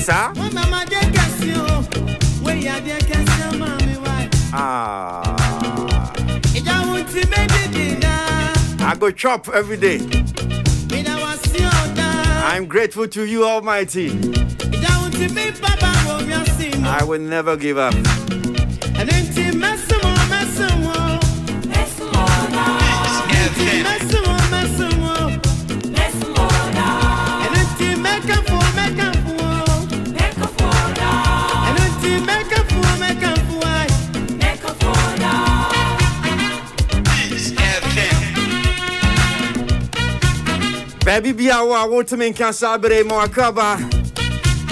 Sir? I go chop every day. I'm grateful to you, Almighty. I will never give up. Baby, be our waterman can sabre more cover.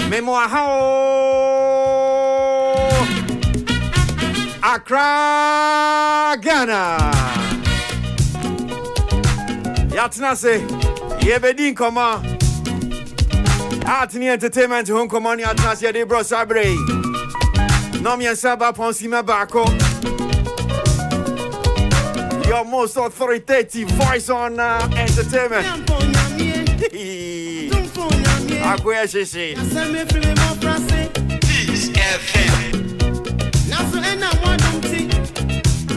Memoir how Accra, Ghana. Yatina say, Yebedin Koma. Atini Entertainment Home Command Yatina say, de bro sabre. Nomi and Saba Ponsima Bako. Your most authoritative voice on entertainment. Akwea Shishi. Peace FM. Naso ena mwadumti.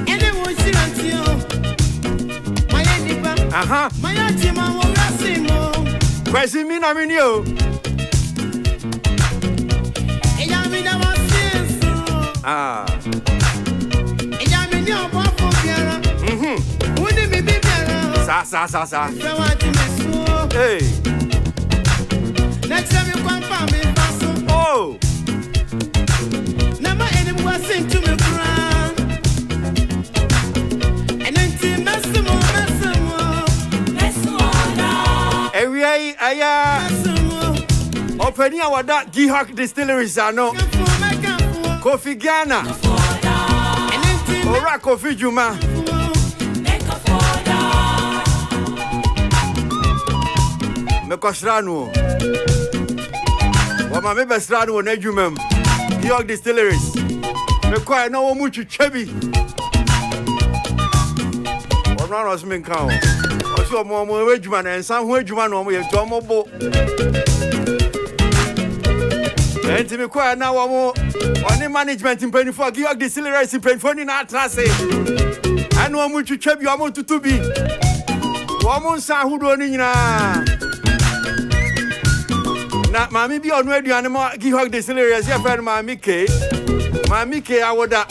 Ene wosi antio. Maya nipa. Aha. Maya tima morasimo. Kwesi mina minyo. Eya mina wasienso. Eya mina wafo biara. Uni mi bibiara. Sa. Fewa jimesu. Hey. Next time you come for me, Faso. Oh. Never anyone was sing to me, Crown. And then team Massimo. Area, aya. Opening our that Gihawk distilleries, I know. Kofi Ghana. Ora Kofi Juma. Mekosrano. Wama me besrano na adwumam. York Distilleries. Me kwai na wo muchu chebi. Wona no sme nka o. Osi omo adwuma na ensan ho adwuma na omo ye to omo bo. Enti me kwai na wo mo oni management mpanifo York Distilleries mpanifo ni na atrase. Anu omo muchu chebi omo tutubi. Wo mo nsa hudo ni nyina. Na mami bi onu aduane mo Gihawk Distilleries ya fa mami ke awoda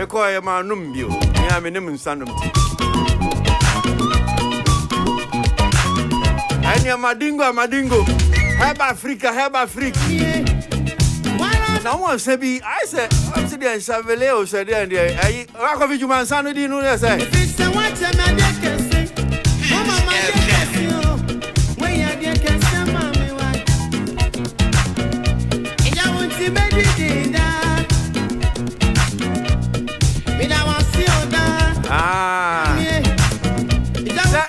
eko ye manum bio ya me nim nsanum ti anya madingo Heba Africa na won se bi I say I'm see the Chavele o se dey there ayi Kofi Juma nsanu di nu le say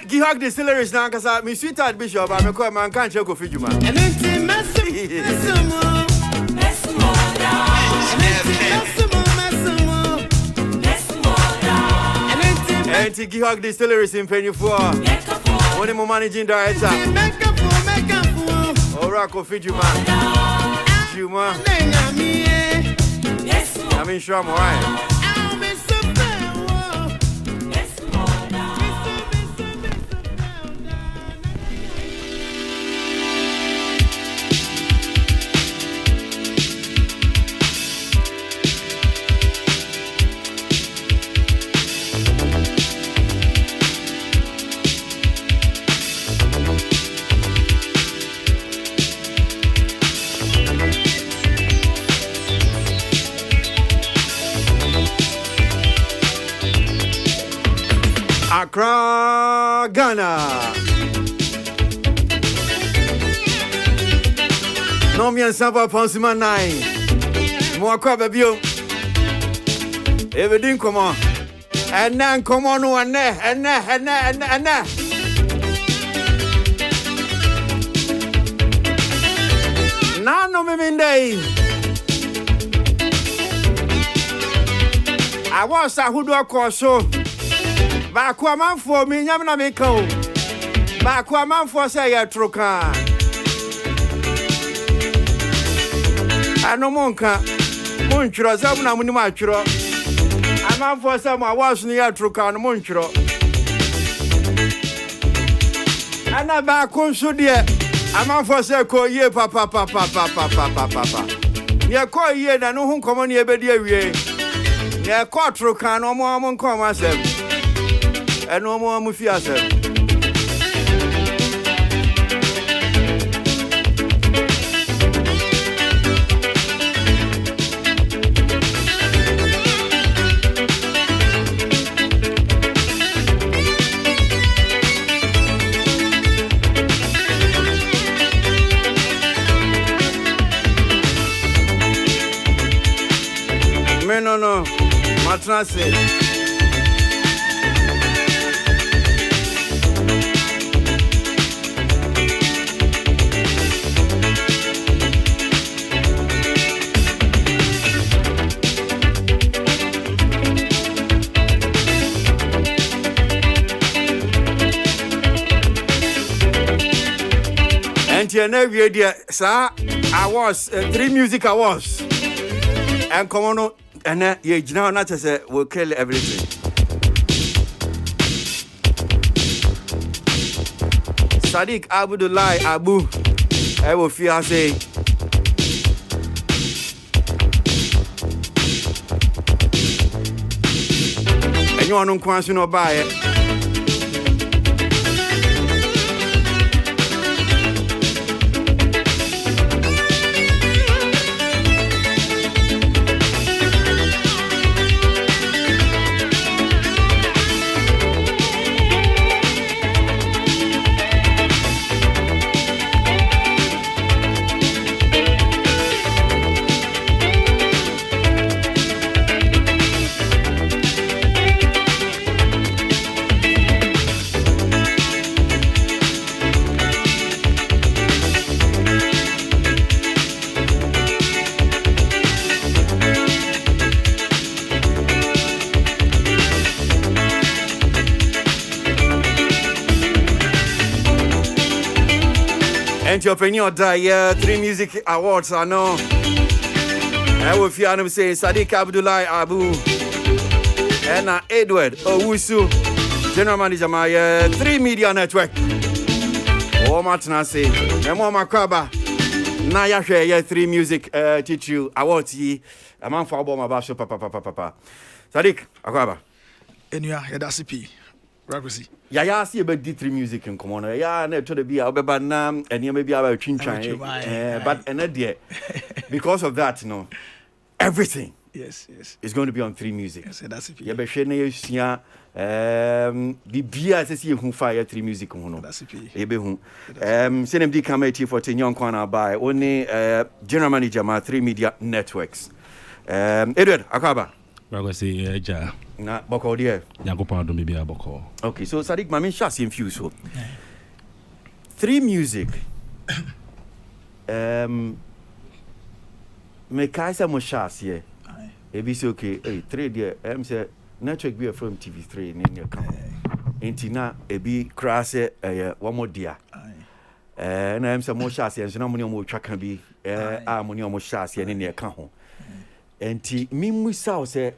Gihawk Distilleries now because my sweetheart Bishop I me call man can't check Kofi Juma. And Gihawk Distilleries in Penny for one of my managing director. Ora Kofi Juma. I mean sure I'm alright. Accra, Ghana. No me and Saba Ponsima 9. More crab a view. Everything come on. And then come on one there. And there. Now no me mean day. I was a who do a course so. Ba kwa man for me nyam na me ka o Back one man for say ya troka. I no monka. Munchro zabuna muni machro. A man for some awas near troka no munchro. And I back on so dear. A man for say call ye papa. Ye call ye na no hon common ye be dear we. Ye call troka no more mon come myself. And no more mufia self. No, matrase. And you know, sir, awards, 3 music awards, and come on. And you know, not to say we'll kill everything. Sadiq Abdullah Abu, I will fear say. And you want to no buy it. Entrepreneur die 3 music awards I know. I will fear them say Sadiq Abdullah Abu and Edward Owusu, General Manager my 3 Media Network. Oh Martina say Memo Makraba na ya share 3 music teach you awards yi a man for album about so papa. Sadiq Akwaba. Enua ya dasipi. Rakusi. Ya see about D3 music in common. Ya na to the be obeba na and you maybe about chinchan. But another because of that, everything. Yes. It's going to be on 3 music. Yes, that's it. Ya be share na yesia bibia say hu fire 3 music hu no. That's it. E be hu. CNMD committee for Tenyon Kwana by only general manager ma 3 Media Networks. Edward Akaba. Rakusi eja. Na boko there. Yankopon do bibia boko. Okay, so Sadiq mami shas infuse so. 3 music. Me kaisa mo shas here. Ebi say okay, 3 there. Say network be from TV3 in your account. Intina ebi crash one more dia. Na say mo shas here, so na money mo twaka bi money mo shas here in your account. Enti mi musa say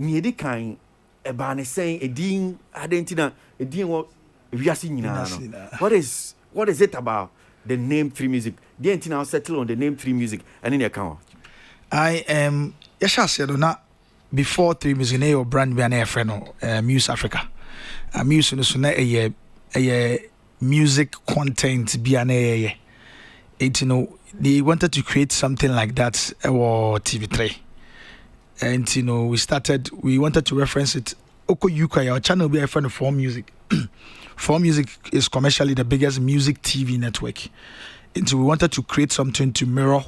niedi kan eba ne sen edin adentina edin wo wiase nyina no. What is it about the name 3 music? The entina settle on the name 3 music and in the account. I am yashase na before 3 music na your brand be na friend no Muse Africa. Muse no so na music content be na they wanted to create something like that or TV3. And we wanted to reference it. Oko Yuka, our channel be a friend of 4 Music. 4 Music is commercially the biggest music TV network. And so we wanted to create something to mirror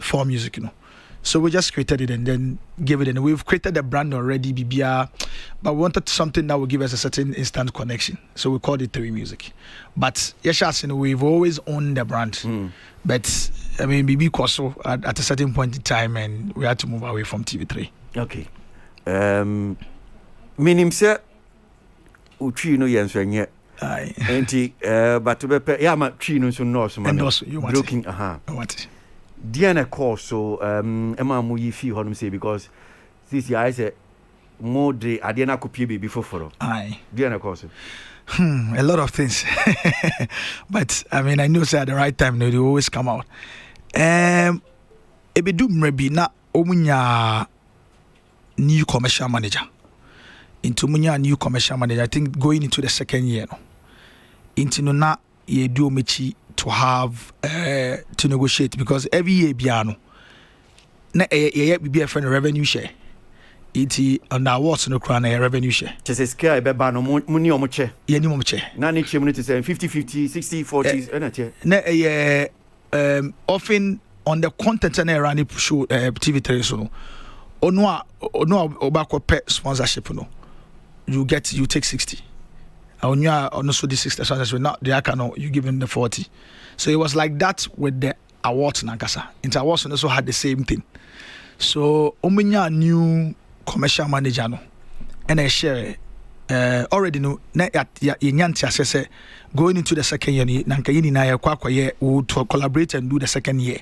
4 Music, So we just created it and then gave it. And we've created the brand already, BBR, but we wanted something that would give us a certain instant connection. So we called it 3 Music. But yes, we've always owned the brand. But I mean, BB Koso at a certain point in time, and we had to move away from TV3. Okay. Meaning, sir, Uchi no yanswanye. Aye. But to be yeah, my tree no so no so man. You want Looking what? DNA course so Emma mu yi fi honum say because this year I say more de adena kopie baby for. Aye. DNA course. A lot of things. But I mean I know say at the right time they always come out. Ebedu mrebi na omunya new commercial manager. Into munya new commercial manager, I think going into the second year no. Into no na ye do mechi to have to negotiate because every year biano na ye be a friend revenue share. Iti on the awards no crown a revenue share. Just scale e be ba no muni omoche. Ye ni omoche. Na ni chemu to say 50-50, 60-40 na che. Na often on the content and around show TV3 so no. Ono obako pet sponsorship no. You take 60. On your also the 60 so not the account you give him the 40. So it was like that with the awards Nankasa. Inter awards also had the same thing. So omunya new commercial manager no and I share already no na yanti assess going into the second year nanka yini na yakwa ye would collaborate and do the second year.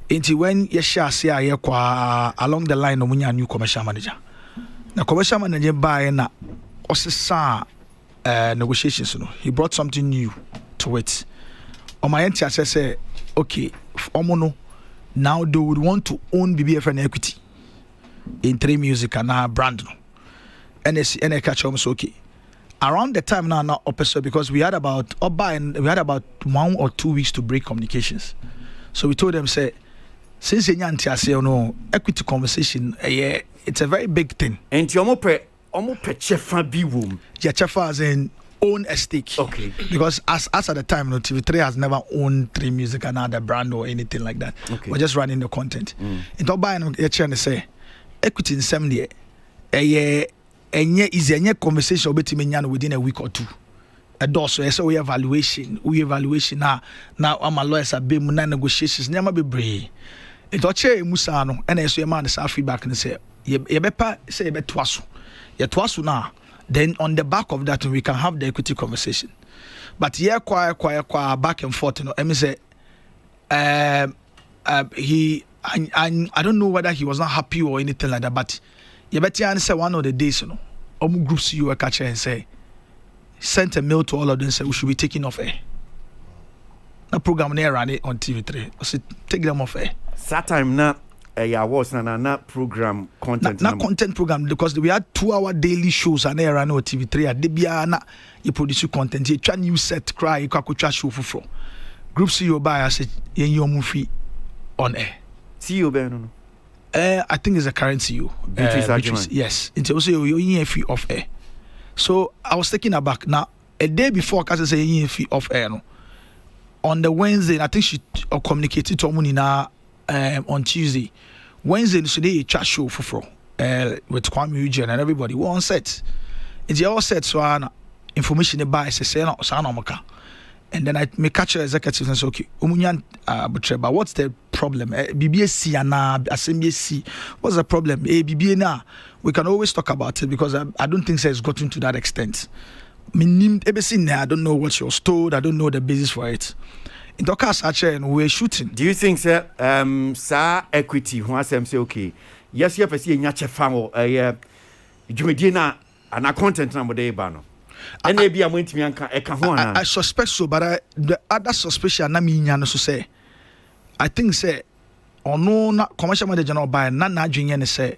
Until when you share say along the line omunya new commercial manager. Now commercial manager buy na osisa negotiations no. He brought something new to it. On my end I say okay, omono now they would want to own BBFN equity in 3 Music and our brand no. And I catch almost okay. Around the time now opposite because we had about 1 or 2 weeks to break communications. So we told them say since no equity conversation it's a very big thing. And omo pe chefa bi wom. Yeah, chefa as in own a stake. Okay. Because as at the time, no, TV3 has never owned 3 Music and other brand or anything like that. Okay. We're just running the content. In top buying a chair and say equity in 70 easy conversation within a week or two. A dosso so we evaluation now I'm a lawyers are being negotiations never be brave. It oche musano and so man is feedback and say ye bepa say ye betwaso ye twaso now then on the back of that we can have the equity conversation but kwa back and forth me say he I don't know whether he was not happy or anything like that but ye better answer one of the days groups you catch and say sent a mail to all of them say we should be taking off air. Na program na run it on TV3. I said take them off air. That time na was na program content. Na content program because we had 2-hour daily shows and air run on TV3. At bia na you produce content. You try new set cry you kwa show for. Group CEO by I said you movie on air. CEO be no. I think it's a current CEO. Yes. It's also you fee off air. So I was taken aback. Now a day before I say you fee off air no. On the Wednesday, I think she communicated to me on Tuesday. Wednesday, she did a chat show for with Kwame Eugene and everybody. We on set. It's all set, so information about say no, and then I may catch her executive and say, okay, but what's the problem? BBSC and SMBSC, what's the problem? BBA now, we can always talk about it because I don't think it's gotten to that extent. I don't know what she was told. I don't know the basis for it. In the case, actually, we're shooting. Do you think, sir, equity, who has say, okay, yes, you have a see in your family, Jumedina, and a content number day, Bano. And maybe I'm going to be I suspect so, but the other suspicion, I mean, so say, I think, say, or no, not commercial manager, no, by Nana Junior, say,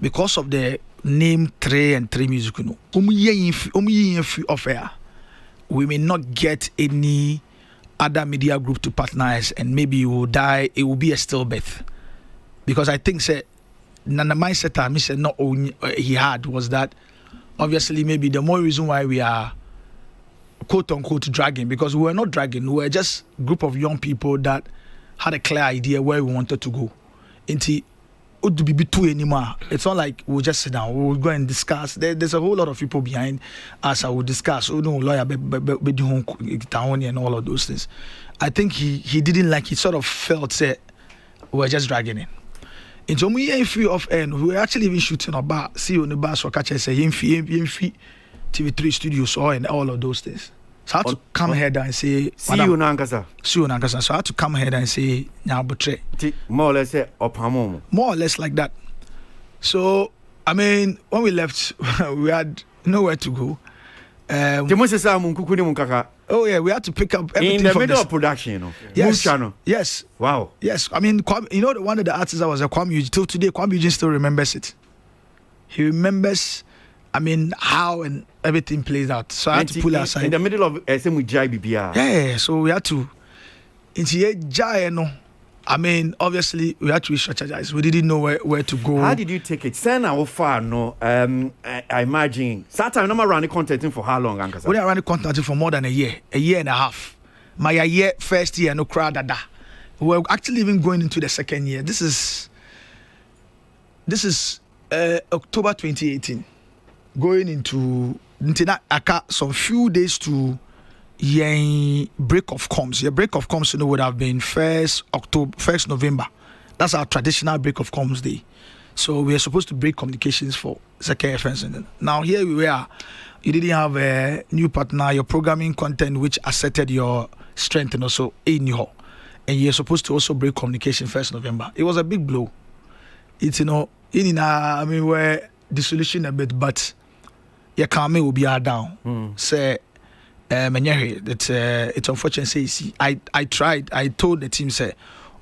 because of the name 3 and 3 Music no offer we may not get any other media group to partners and maybe you will die it will be a stillbirth because I think say nana mindset I said not only he had was that obviously maybe the more reason why we are quote unquote dragging because we were not dragging we were just a group of young people that had a clear idea where we wanted to go into to be too anymore. It's not like we'll just sit down. We'll go and discuss. There's a whole lot of people behind us. I will discuss. Oh no, lawyer, and all of those things. I think he didn't like. He sort of felt say we're just dragging in. And so we free of end. We were actually even shooting about. See on the bar so catch say him fee TV3 studios or in all of those things. So I had to come here and say, see you Nankasa. See you Nankasa. So I had to come here and say, Nyabutre. More or less, more or less like that. So, I mean, when we left, we had nowhere to go. Oh yeah, we had to pick up everything in the from middle of production, you know. Yes, channel. Yes. Wow. Yes. I mean, you know, one of the artists that was a Kwame Eugene. Till today, Kwame Eugene still remembers it. He remembers, I mean, how and everything plays out. So I had to pull it aside. In the middle of SMUJBBR. Yeah. So we had to. I mean, obviously, we had to restructure. We didn't know where to go. How did you take it? Send how far? No, I imagine. Sometimes I'm running content for how long, Ankasa? We are running content for more than a year and a half. My year, first year, no crowd. We were actually even going into the second year. This is October 2018. Going into some few days to break of comms. Your break of comms, would have been 1st November. That's our traditional break of comms day. So we are supposed to break communications for second offense. Now here we were. You didn't have a new partner. Your programming content, which asserted your strength, and also in your, and you're supposed to also break communication 1st November. It was a big blow. It's I mean, we're dissolution a bit, but your karma will be down. Say. It's unfortunate. I tried. I told the team, say,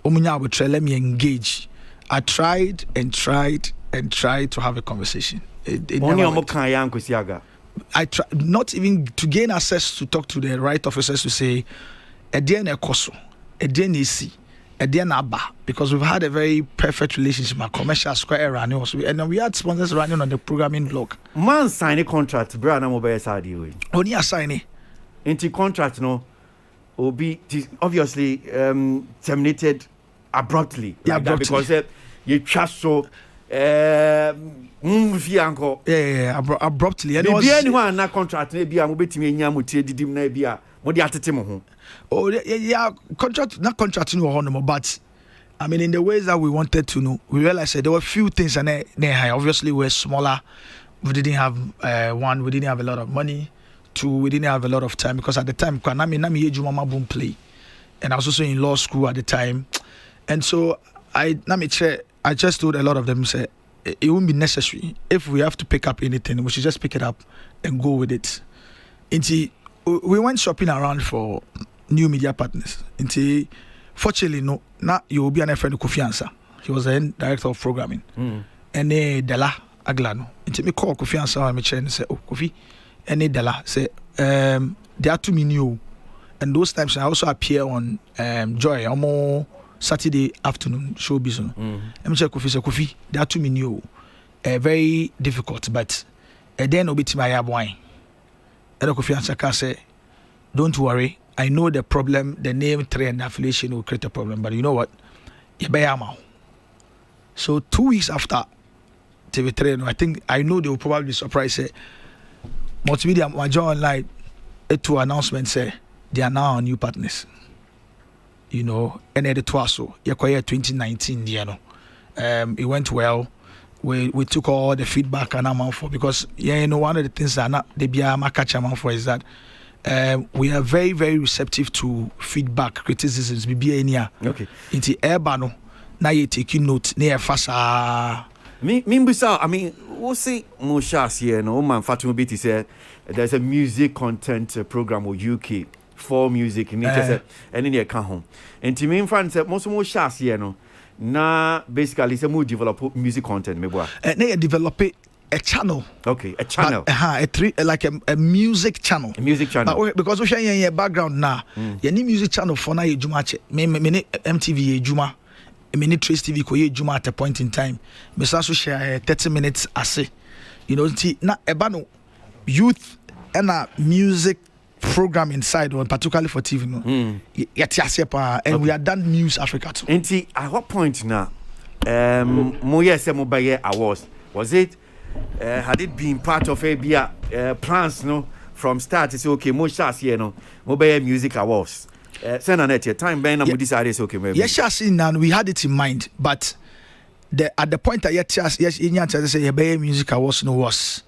let me engage. I tried and tried to have a conversation. I tried not even to gain access to talk to the right officers to say, because we've had a very perfect relationship, a commercial square running also, and we had sponsors running on the programming blog. Man sign a contract, Brian Mobile Sadi. Only a signing. Into contract, no, will be obviously terminated abruptly. Yeah, like abruptly. Because you trust so. Abruptly. And maybe anyone na contract maybe I'm betting in Yamuti didim na bia. What the atitimo? Oh yeah, contract not contracting or but I mean in the ways that we wanted to know, we realized that there were few things and they obviously we're smaller. We didn't have we didn't have a lot of money. 2, we didn't have a lot of time because at the time boom play, and I was also in law school at the time, and so I just told a lot of them, say it won't be necessary if we have to pick up anything, we should just pick it up and go with it. Until we went shopping around for new media partners. Until fortunately, no, now you will be an friend Kofi Ansa. He was the director of programming, and Dela Aglano. Until me call Kofi Ansa and me and say, oh Kofi. Any dollar say there are too many new, and those times I also appear on Joy almost Saturday afternoon show business. I'm sure Kofi there are too many new, very difficult, but then obiti my wine. And Kofi Ansaka say, don't worry, I know the problem. The name, trade, and affiliation will create a problem, but you know what? So 2 weeks after TV3, I know they will probably be surprised. Say, multimedia major online to announcement say they are now our new partners. You know, and at the Twaso, 2019, it went well. We took all the feedback and amount for because one of the things that not they be a catch amount for is that we are very, very receptive to feedback, criticisms, okay. Into Airbano, now you taking note near fasa. I mean, we'll see Moshas here, no man Fatima Biti said there's a music content program with UK for music and and then they come home. And to me in France, most Moshas here, no, na basically some more develop music content, maybe. They develop a channel. Okay, a channel. A music channel. A music channel. But because we share your background now, you need music channel for now. You jumache. Me MTV Juma. Many Trace TV koye Juma at a point in time. Me also share 30 minutes ase. You know, na ebano youth and a music program inside one, particularly for TV. No, and we are done News Africa too. And at what point now? Moye Mobile Awards was it? Had it been part of a plans? No, from start to say okay, more shots here. No, Mobile Music Awards. Send an at your time, Ben, and we decided okay, maybe. Yes, and we had it in mind, but at the point that yes, in your say Music Awards no was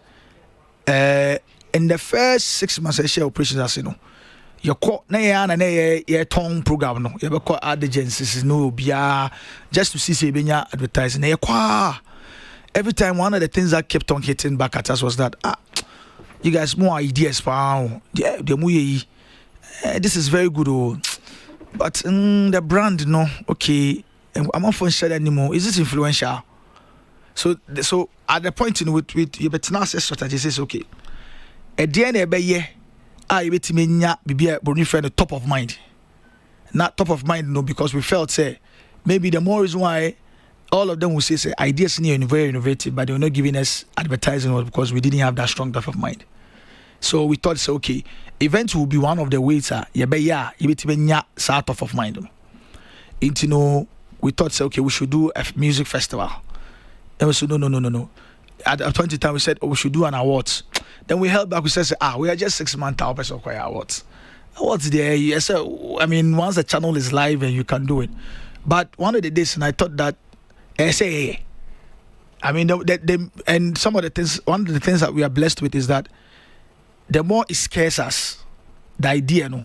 in the first 6 months, I share operations as you know. Your call na ya tone program no you be call ad agencies no bia just to see benya advertising na kwa every time one of the things that kept on hitting back at us was that you guys more ideas for this is very good but the brand no okay I'm not for share anymore is this influential so at the point in with you better now say strategy says okay at the end you bet me nya bibia boni friend top of mind. Not top of mind no because we felt say maybe the more reason why all of them will say ideas near very innovative but they were not giving us advertising was because we didn't have that strong top of mind. So we thought say okay, events will be one of the ways you bet me nya sa top of mind. We thought say okay we should do a music festival. And we said no. At a point in time we said we should do an awards. Then we held back. We said, we are just 6 months out of choir awards. Awards there, yes. I mean, once the channel is live and you can do it. But one of the days, and I thought that, I mean, and some of the things, one of the things that we are blessed with is that the more it scares us, the idea, no,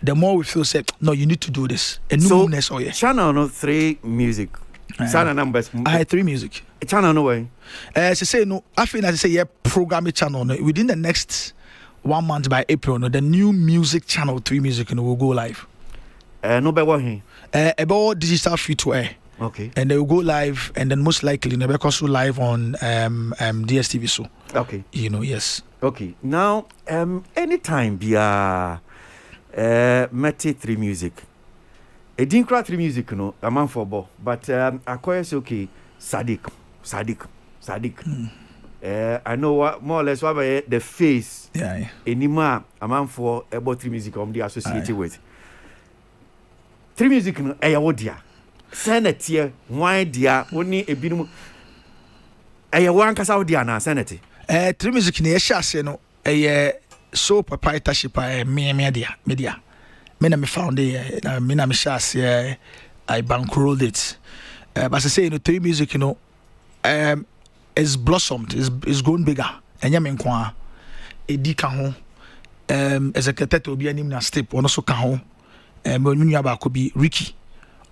the more we feel say, no, you need to do this. And so, channel no 3 music. Channel numbers. I had 3 music. Channel no way. As I say, no, I think as I say, program channel. No, within the next 1 month by April, no, the new music channel 3 music will go live. No by what he? About digital free to air. Okay. And they will go live, and then most likely, no, because we live on DSTV. So. Okay. Yes. Okay. Now, anytime via Mete 3 music. It didn't cry 3 music, no, a man for ball. But I call it okay, Sadiq. I know what more or less what the face. Yeah. Anymore, a man for about 3 music they associated with. 3 music, no, dear. Senate here, why dear, only a binum. One casa diana, Senate. 3 music in the no, a so proprietorship, media. Me found it. Me shas I bankrolled it. But as I say, 3 music, is blossomed, is grown bigger. And yamin kwa edika ho. Executive to be an step. One also can home. When you could be Ricky.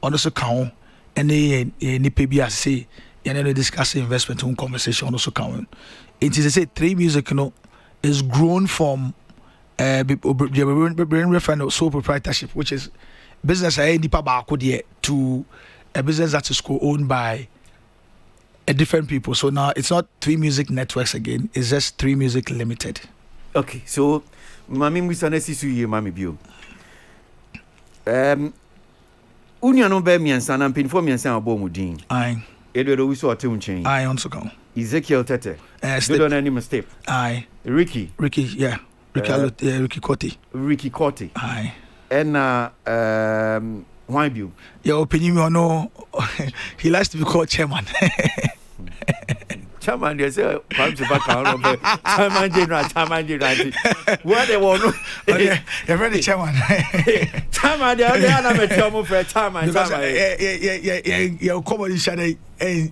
On also can and ni PBS say. You discuss investment on conversation. Also can. It is say 3 music, is grown from. Referring sole proprietorship, which is business to a business that is co-owned by a different people. So now it's not 3 music networks again; it's just 3 music limited. Okay, so mami musanesi suye mami bio. Unia no be miensa na mpinfo miensa abo mudin. Aye. Edo we so ate unchen. Aye, on so go. Ezekiel Tete. They don't any mistake. Aye. Ricky, yeah. Ricky Corti. Aye. And why you? Your opinion, no. He likes to be called chairman. Chairman, they say, Chairman General. What they want? You're ready, Chairman. Chairman, they are not a chairman for a chairman. Yeah, you're common each other in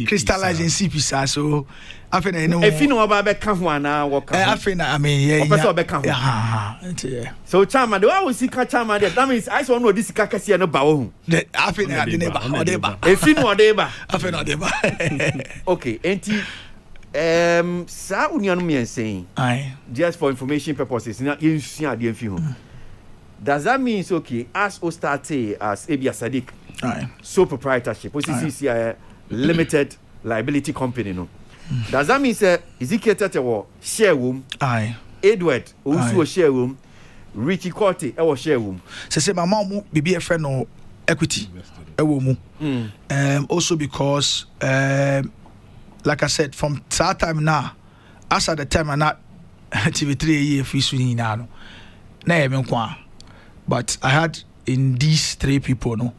crystallizing CP, so. I think I know. If you know about Beckham, I think I mean, yeah. So, Chairman, the way we see Chairman, that means I don't know this Kakasi and no bow. I think I didn't. If you know Deba, I think not. Okay, Auntie, Sa Union me saying, just for information purposes, not you see a few. Does that mean it's okay as Ostate as Abia Sadiq? So proprietorship, OCCCI limited liability company, no. Does that mean Ezekiel Tete share room? Edward also share room. Ricky Corti share room. Say my mom be a friend of equity. Also because like I said, from that time now, as at the time I'm not TV3 year free swinging now. But I had in these 3 people, no,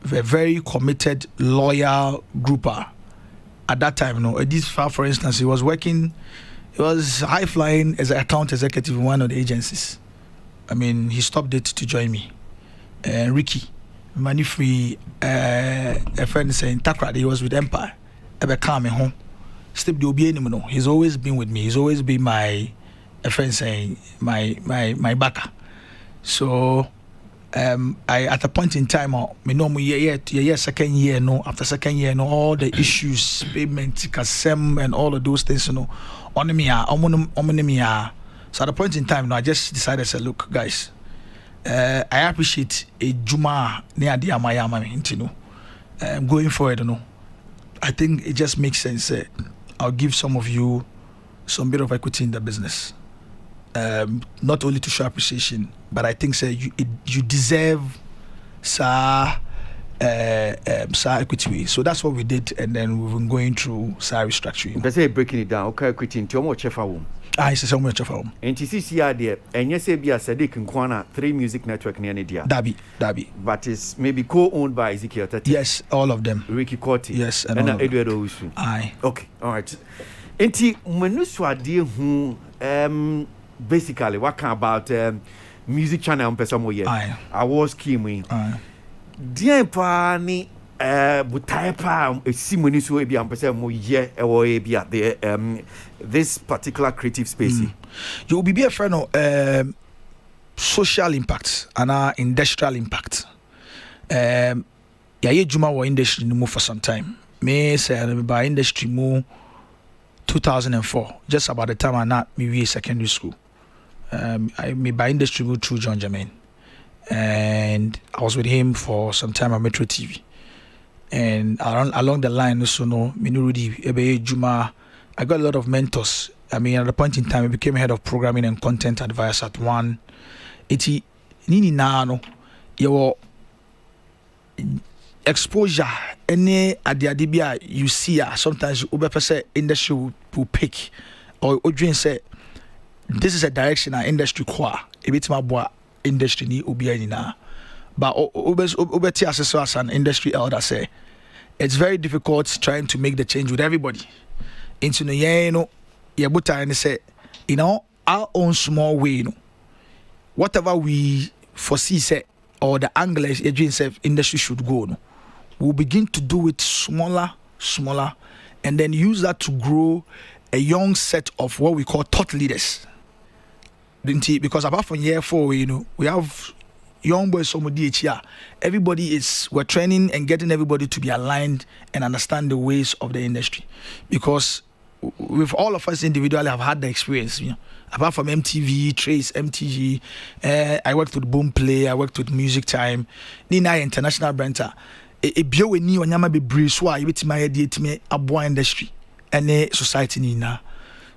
a very committed, loyal grouper. At that time, this far, for instance, he was high flying as an account executive in one of the agencies. I mean, he stopped it to join me. Ricky, money free, a friend saying Takra, he was with Empire. Ever come home. Step the obi no. He's always been with me. He's always been my friend saying my backer. So I at a point in time, me know me second year no. After second year no, all the issues, payment, kasem, and all of those things, you know, on me So at a point in time, no, I just decided to say, look, guys, I appreciate a Juma near the Amayama, you know, going forward, you know. I think it just makes sense. I'll give some of you some bit of equity in the business. Not only to show appreciation, but I think you deserve equity. So that's what we did, and then we've been going through restructuring. Let's say breaking it down. Okay, equity into more chef home. I say so much of home. And TCCR there, and yes, be a Sadiq and Kwana 3 Music Network near Nidia. Dabi. But it's maybe co-owned by Ezekiel Tati. Yes, all of them. Ricky Corti. Yes, and Edward Owusu. Aye. Okay, all right. And when you saw who basically what kind about music channel on person more Aye. I was keen. Aye. Dear Pani Butaipa Simoni so be am person more or be at the this particular creative space. You will be a friend of social impact and industrial impact. Juma wa industry no for some time. Me say by industry mo 2004, just about the time I not me secondary school. I me by industry mo through John Jermaine, and I was with him for some time at Metro TV. And along the line, so no, Juma, I got a lot of mentors. I mean, at a point in time, I became head of programming and content advisor at one. Iti nini na your exposure any adiadibia you see sometimes say industry will pick or dream say this is a direction our industry qua a bit more industry ni obi na. But obeti as an industry elder say it's very difficult trying to make the change with everybody. Into the and say, our own small way, whatever we foresee say or the angle industry should go, we'll begin to do it smaller, and then use that to grow a young set of what we call thought leaders. Because apart from year 4, we have young boys from DHR. We're training and getting everybody to be aligned and understand the ways of the industry. Because with all of us individually have had the experience, apart from MTV, Trace, MTG, I worked with Boom Play, I worked with Music Time, Nina International Brenta. Bio ni onyama be briswa, yibiti yedi abwa industry, and society nina.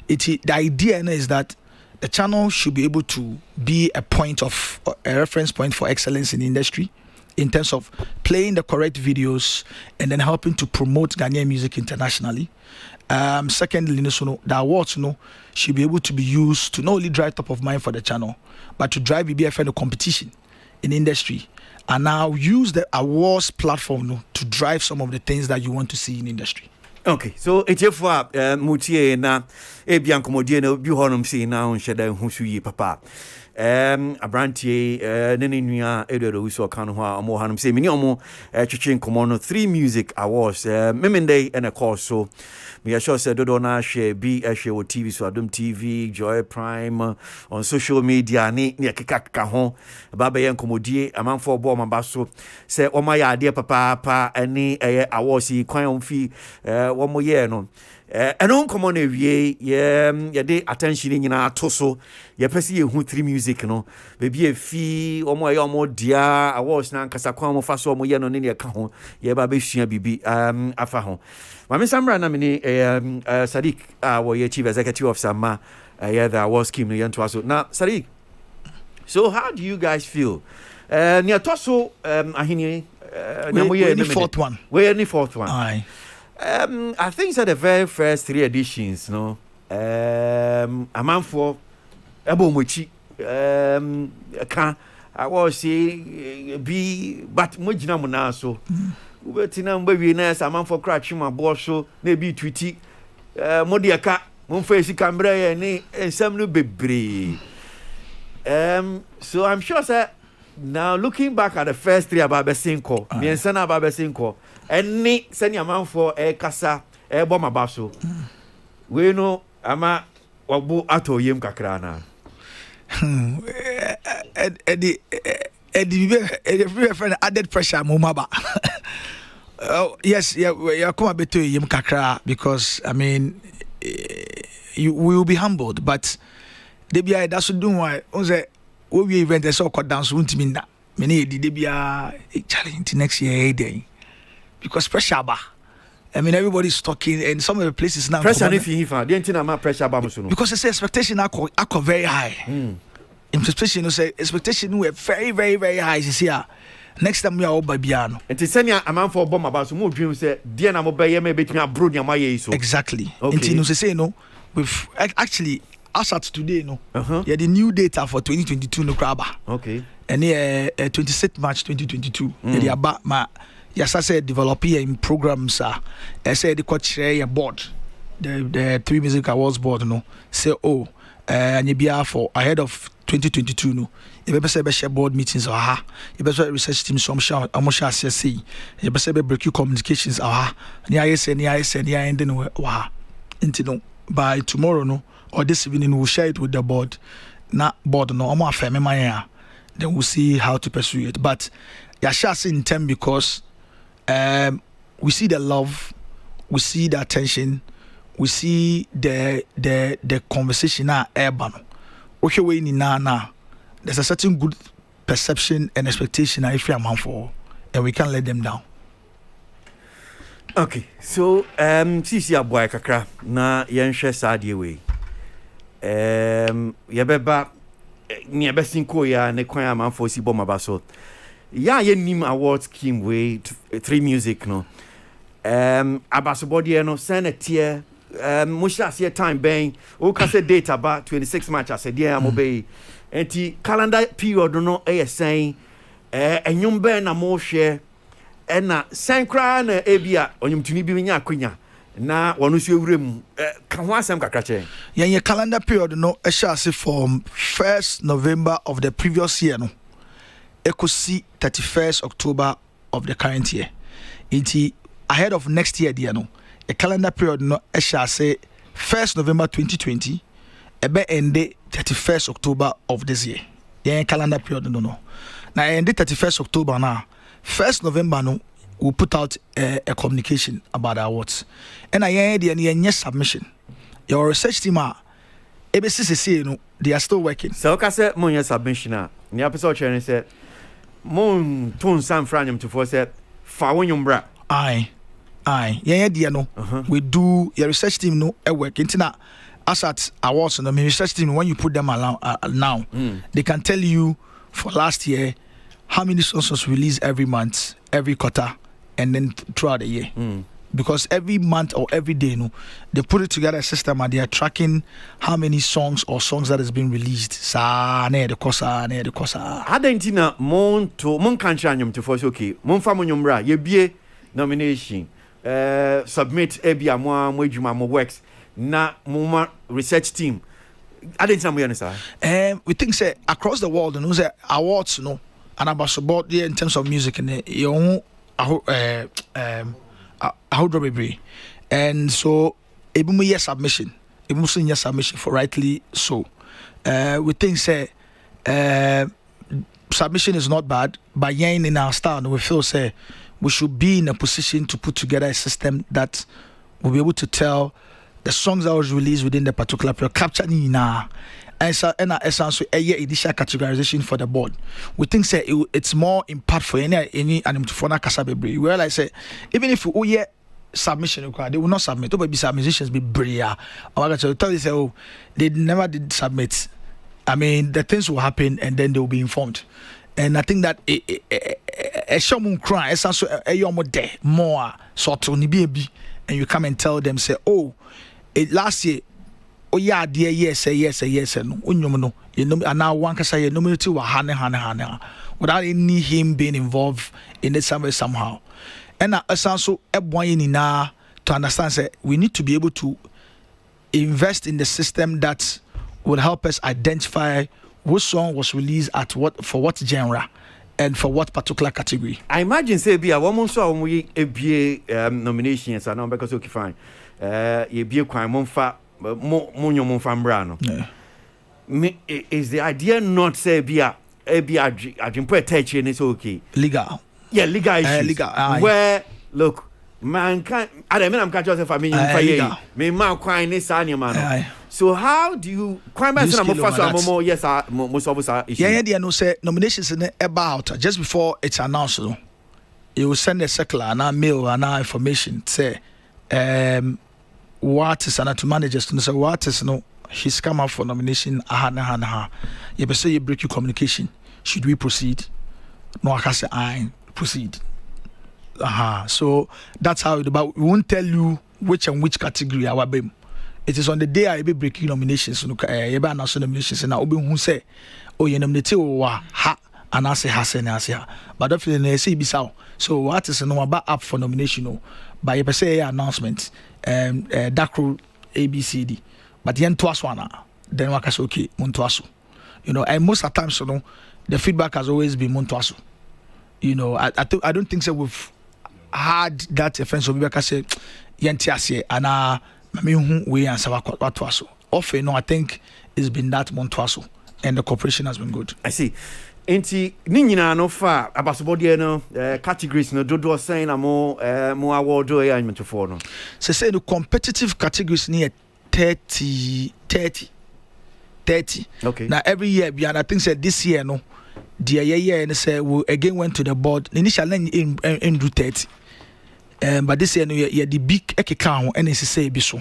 The idea is that the channel should be able to be a reference point for excellence in the industry in terms of playing the correct videos and then helping to promote Ghanaian music internationally. Secondly, the awards should be able to be used to not only drive top of mind for the channel, but to drive BBFN competition in the industry. And now use the awards platform to drive some of the things that you want to see in industry. Okay, so it's for Mutie na Ebian Comodie na bi honum say na on sheda hu su yi papa. Abrantie nene nua Edward Owusu kan ho a mo hanum say mini omo twetwe nkomo no 3 music awards memende and a course so me assure say dodo na share bi share o TV so Adom TV, Joy Prime on social media ni keka ho ba be nkomodie amanfo bo maba so say o ma ya ade papa ani awards yi kwan on fi wo mo ye no eno nkomo na wie ye de attention nyina to so ye pese ye hu 3 music no baby efi omo ye omo dia awards na nkasa kwan mo fa so omo ye no ne ka ho ye ba be hua bibi afa ho mami samra na mini Sadiq wo ye chief executive officer ma the awards scheme no ye to so now Sadiq, so how do you guys feel near to so ahini we fourth one. We any fourth one. Aye. I think that the very first 3 editions, no, a man for Ebomochi, I was say be but Mujina Monaso, Ubetinam baby nurse, a man for crashing my boss, so maybe Twitty, Modiaka, Monface Cambrai, and some new baby. So I'm sure, sir. Now looking back at the first 3 about Besinko, me and Sana about Besinko, and ni send your man for a casa, a bomber basso. we no ama wabo ato yem kakra na Eddie friend added pressure mumaba. Oh yes, yeah come a bit to yem kakra because I mean we will be humbled, but they be that's do why we event they saw cut down so won't mean that many they be a challenge next year day because pressure ba. I mean everybody's talking and some of the places now pressure if you the entire ma pressure ba muso because they say expectation are very high. Expectation no say expectation were very very very high this year. Next time we are over biano. And to send a man for bomb about some more dreams say dear na mo be me between a brood my so exactly. Okay. And say no with actually as at today no. Yeah, the new data for 2022 no craba. Okay. And 26th March 2022. Yeah, about my yes I said developing in programs I said the coach share board the 3 music awards board no say and you be for ahead of 2022 no you better say share board meetings you better research team some share say you better be break communications and then no by tomorrow no or this evening we'll share it with the board not board no I'm affirm my then we'll see how to pursue it but yeah shall see in term because we see the love, we see the attention, we see the conversation na urban. Okay, we ni na there's a certain good perception and expectation if you're a man for, and we can't let them down. Okay, so sisi aboy kakra na yenhwe saade we. Yebeba ni ebesinko ya ne kwan aman for si bom abaso. Yeah, ye nim award scheme way 3 music no. Abasobody no send a tier musha see time bang o ka say date about 26 March I said yeah am obey. Enti calendar period no saying enyum ben na mo hwe na sankra na ebia onyum tuni bi nya akonya na wonu so ewurem ka ho asem kakra che. Your calendar period no shall say from 1st November of the previous year no. Echo see 31st October of the current year. It's ahead of next year, dear no. A calendar period no shall say 1st November 2020, ebe end 31st October of this year. Yeah, calendar period no. Now end 31st October now. 1st November no, we'll put out a communication about our awards. And I hear the submission. Your research team are ABCC no, they are still working. So I say mon submission ni episode chair said mon ton sam franyum to for said fa wonyum bra. Aye. Yeah, dear no. We do your research team no work. Intina as at awards no research team when you put them along now, they can tell you for last year how many songs was released every month, every quarter, and then throughout the year. Because every month or every day, no, they put it together a system and they are tracking how many songs or songs that has been released. Sa ne de kosa. Adentina mon kanchanyum to force okay. Mon famonyum bra ye bie nomination. Submit ebia mo adwuma mo works na mo research team. Adentina mo yene we think say across the world, no say awards no and about support there in terms of music and your and so ebumu submission for rightly so we think say submission is not bad but in our style we feel say we should be in a position to put together a system that will be able to tell the songs that was released within the particular period capture na and so a initial categorization for the board. We think say it's more impactful any animal kasabebre. Well, I say even if we submission they will not submit. But be submissions be bria. I'm going to tell you say they never did submit. I mean the things will happen and then they will be informed. And I think that a shaman cry essentially a yomo de more sort of nibi and you come and tell them say last year. Oh yeah, dear, yes, no. No, and now one can say no military were hane without any him being involved in it somehow. And also to understand say we need to be able to invest in the system that would help us identify which song was released at for what genre and for what particular category. I imagine say be a woman so we a nominations and because okay fine. ye bie kwan momfa mo nyomfa mbra no me is the idea not say bia adwempo attach ni so okay legal issues legal, where look man can I mean I'm catch yourself me me ma kwan ni sa ne ma no so how do you kwan ba so na mo fa so mo yes mo solve sa issue yeah no say nominations in about just before it's announced no you will send a circular and a mail and information say what is to managers to say what is no he's come up for nomination you say you break your communication should we proceed no I can say I proceed so that's how it about we won't tell you which and which category our bim it is on the day I be breaking nominations no you be announce nominations na obi hu say oh you nominate wa ha and I say ha but definitely they say bisa so what is no about up for nomination no by you say announcement dakro ABCD but yen twice one then waka say okay montoaso you know and most of the times you know the feedback has always been montoaso you know I don't think so we've had that offense of because say yen tiase and me hu we answer watoaso often no I think it's been that montoaso and the cooperation has been good. I see. Enti ni nyina no fa abasobode no categories no dodo saying mo award o ya nmetofo no say the competitive categories near 30 okay now every year and I think said this year no the year and say we again went to the board initially in do 30 but this year no the big ekeka ho and say bi so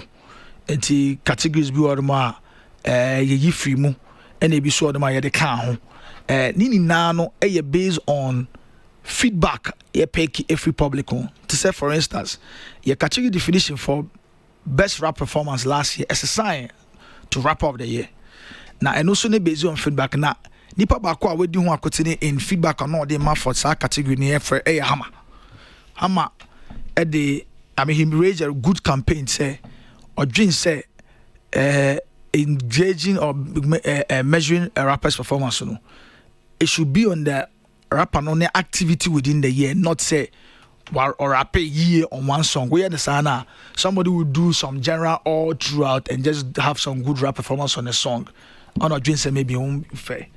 enti categories bi or ma ye free mu and e bi so or ma ye de kan ho nini nano based on feedback ye pick every public on to say for instance your category definition for best rap performance last year as a sign to wrap up the year now and also based on feedback na nipa ba ko a wedi ho akotene in feedback on all the man for sa category ni for hammer at the I mean he raised a good campaign say or dream say engaging or measuring a rapper's performance no it should be on the rapper on the activity within the year, not say or rap a year on one song. We understand somebody will do some genre all throughout and just have some good rap performance on a song. On a dream say maybe fair.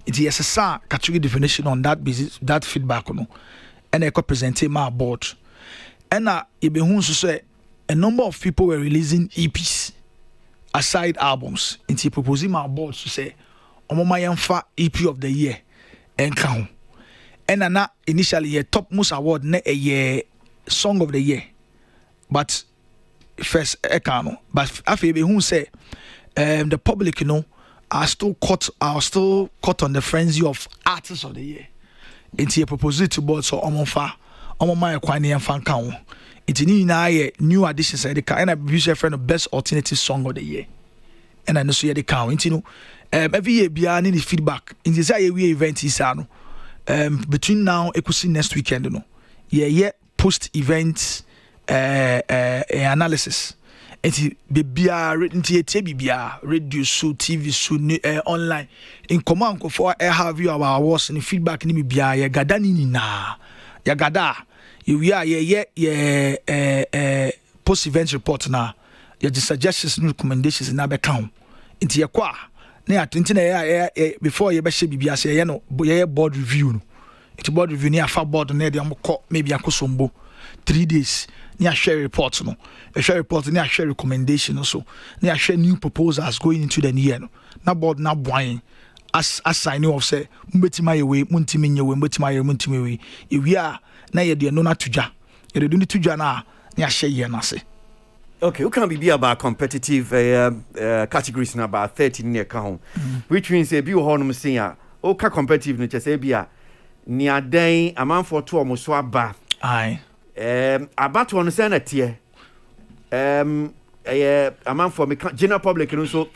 It is a song category definition on that basis, that feedback no, and I could present my board. And it be who say a number of people were releasing EPs aside albums. Into proposing my board to say my EP of the year. And count. And initially a top most award a year song of the year. But first ekano. But after who say the public, you know, are still caught on the frenzy of artists of the year. It's a proposal to board so my kwani and fan count. It's new additions and I use a friend of best alternative song of the year. And I know so the count, you know. Every year beyond any feedback in this event is between now and next weekend no post event analysis enti bebia radio show TV show online in command for have you our awards and feedback ni bia ya gada ni na ya gada you post event report na ya suggestions and recommendations na be count enti yakwa na atintina before you be she bibia say no board review no it board review ni afa board na de amko maybe akosombo 3 days ni share report no a share report ni share recommendation so ni share new proposals going into the year no na board na boan as sign off say mbetima yewe muntimi nyewe mbetima yewe muntimi yewe ewia na ye de no na tudwa ye de do ni tudwa na ni share ye na say. Okay, we can be about competitive categories in about 30 near count, which means a few honum singer. Okay, competitive, no just a near day a man for 2 almost swap bar. Aye. About to understand a tier. A man for me general public and also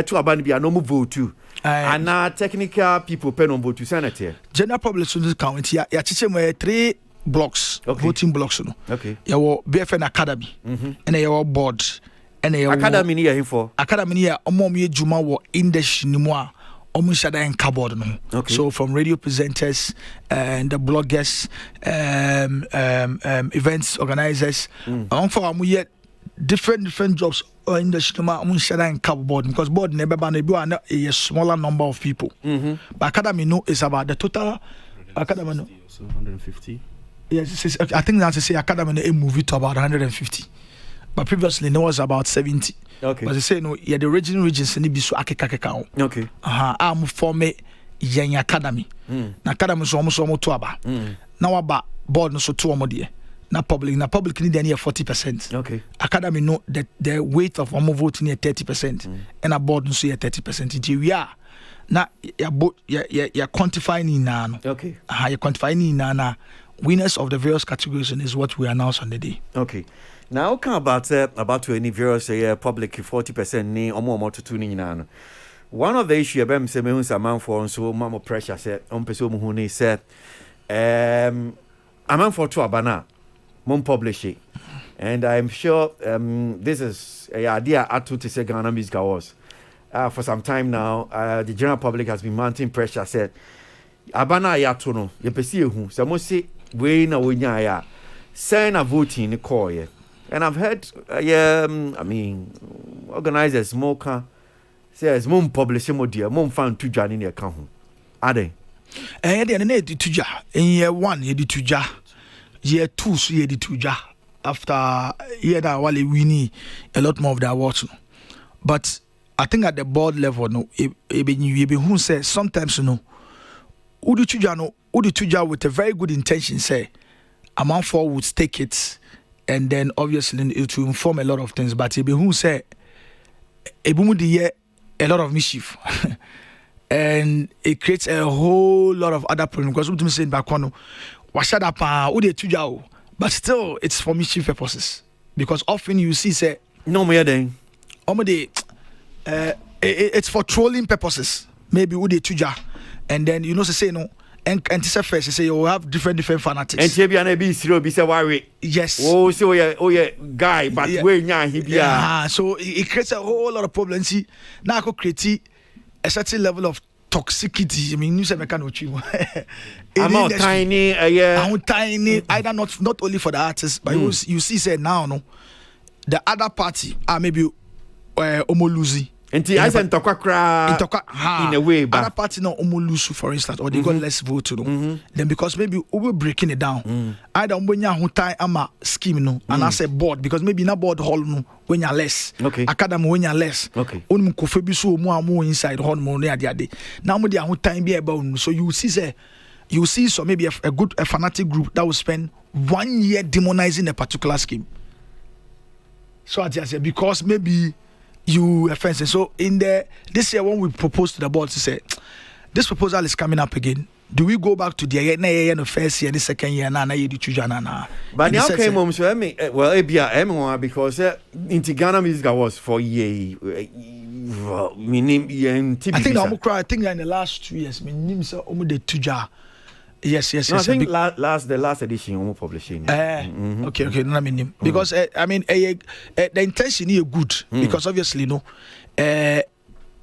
to abandon be a normal vote too. And now technical people pen on vote to sanitary. General public to this count here, ya teach me 3 blocks, voting blocks no. Okay. Your BFN Academy, and your board, and your academy near him for academy near Omomi Juma wo English Nimwa, Omushada and Cupboard no. Okay. So from radio presenters and the bloggers, events organizers, for yet different jobs in the cinema and board because board never ban a smaller number of people. But academy no is about the total academy no. So 150. Yes, I think that's to say academy a movie to about 150. But previously it was about 70. Okay. But they say no, yeah, the original regions need be so akeka. Okay. I'm form yen academy. Na academy so almost to aba. Now about board no so to omo na public need any 40%. Okay. Academy no the weight of omo vote near 30%. And a board no so 30%. We are na ya quantifying na no. Okay. You quantifying na winners of the various categories is what we announce on the day. Okay. Now come about to any various public 40% ni omo to 2 ni na. One of the issue about say me hu amount for so more pressure say on person mu hu ni say amount for to abana mon publish it. And I'm sure this is a idea atu to say Ghana Music Awards. For some time now, the general public has been mounting pressure said abana ya to no ye pesi ehu say mo say we na wonya ya say na voting ni call ye. And I've heard I mean organizers more can says mum publish mo dear mum fan to join in your account. Are they? The end tuja in year 1 ye di tuja. Year 2 so ye di tuja. After year that while we need a lot more of the awards. But I think at the board level no be who says sometimes no Udi tuja with a very good intention say amount for would stake it and then obviously it will inform a lot of things but be who say ebumu the year a lot of mischief and it creates a whole lot of other problems because what I'm saying back on but still it's for mischief purposes because often you see say no more then it's for trolling purposes maybe ude tuja and then you know say no and this first say you have different fanatics and here be zero be say worry yes oh yeah guy but we nya he be so it creates a whole lot of problems see now I could create a certain level of toxicity. I mean, you say mechanical achieve. I'm tiny, I'm tiny. Either not only for the artists, but you see, say now, no, the other party are maybe omoluzi. And I said in a way, but other party no omolusu, for instance, or they got less vote, you know. Then because maybe we're breaking it down. Either when you time ama scheme no, and I say board because maybe na board hall no when you're less. Okay. Academy when you're less. Okay. Only kofebi so more inside hall more near the day. Now mo dia time be about so you see so maybe a good fanatic group that will spend 1 year demonizing a particular scheme. So I just say because maybe you offensive. So in this year when we propose to the board to say this proposal is coming up again, do we go back to the first year, the second year, na? But now came home so well because into Ghana Music Awards for year I think in the last 2 years, the tuja. Yes. No, I think the last edition we publishing. Okay. No, I mean because the intention is good because obviously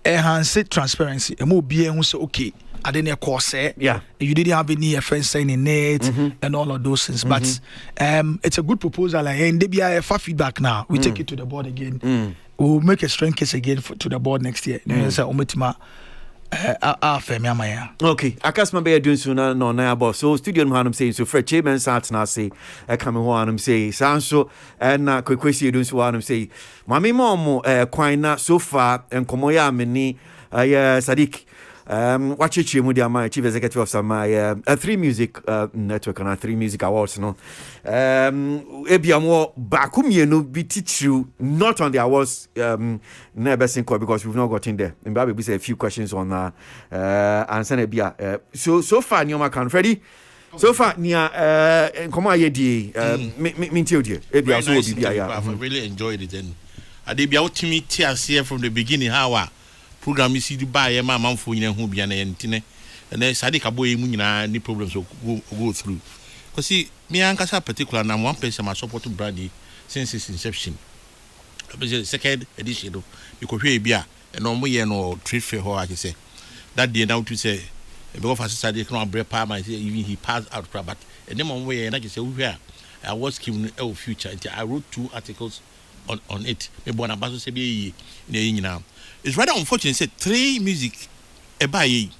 enhance transparency. And more be who say okay, I didn't course you didn't have any offense saying in it and all of those things. But it's a good proposal and they be a feedback now. We take it to the board again. We'll make a strong case again to the board next year. Okay, Akasma be doing soon no na about so studio no hanum say so Fred Chairman sat na say coming ho hanum say sanso na kwekwesi doing so hanum say mami mo kwan na so far enkomo ya ameni Sadiq wachichi mu dia my chief executive of some 3 music network and 3 music awards no ebiamo bakumienu bi teachu not on the awards never seen because we've not gotten there and maybe we say a few questions on answer ebia so far nyoma kan ready so far nia come ayedi minti odie ebia so obi bia ya I've really enjoyed it and adebia ultimate tears from the beginning how program is the buy a man for you who be an entine and then Sadiq Aboy Munina any problems will go through. Because see, me and Kasa particular now one person my support to Brady since its inception. Second edition because we be a normal year no trade fair how I say. That day now to say because Sadiq no break palm I say even he passed out but and then one way and I say we I was given a future I wrote 2 articles on it. Me born about say be now. It's rather unfortunate say 3 music e buy ye.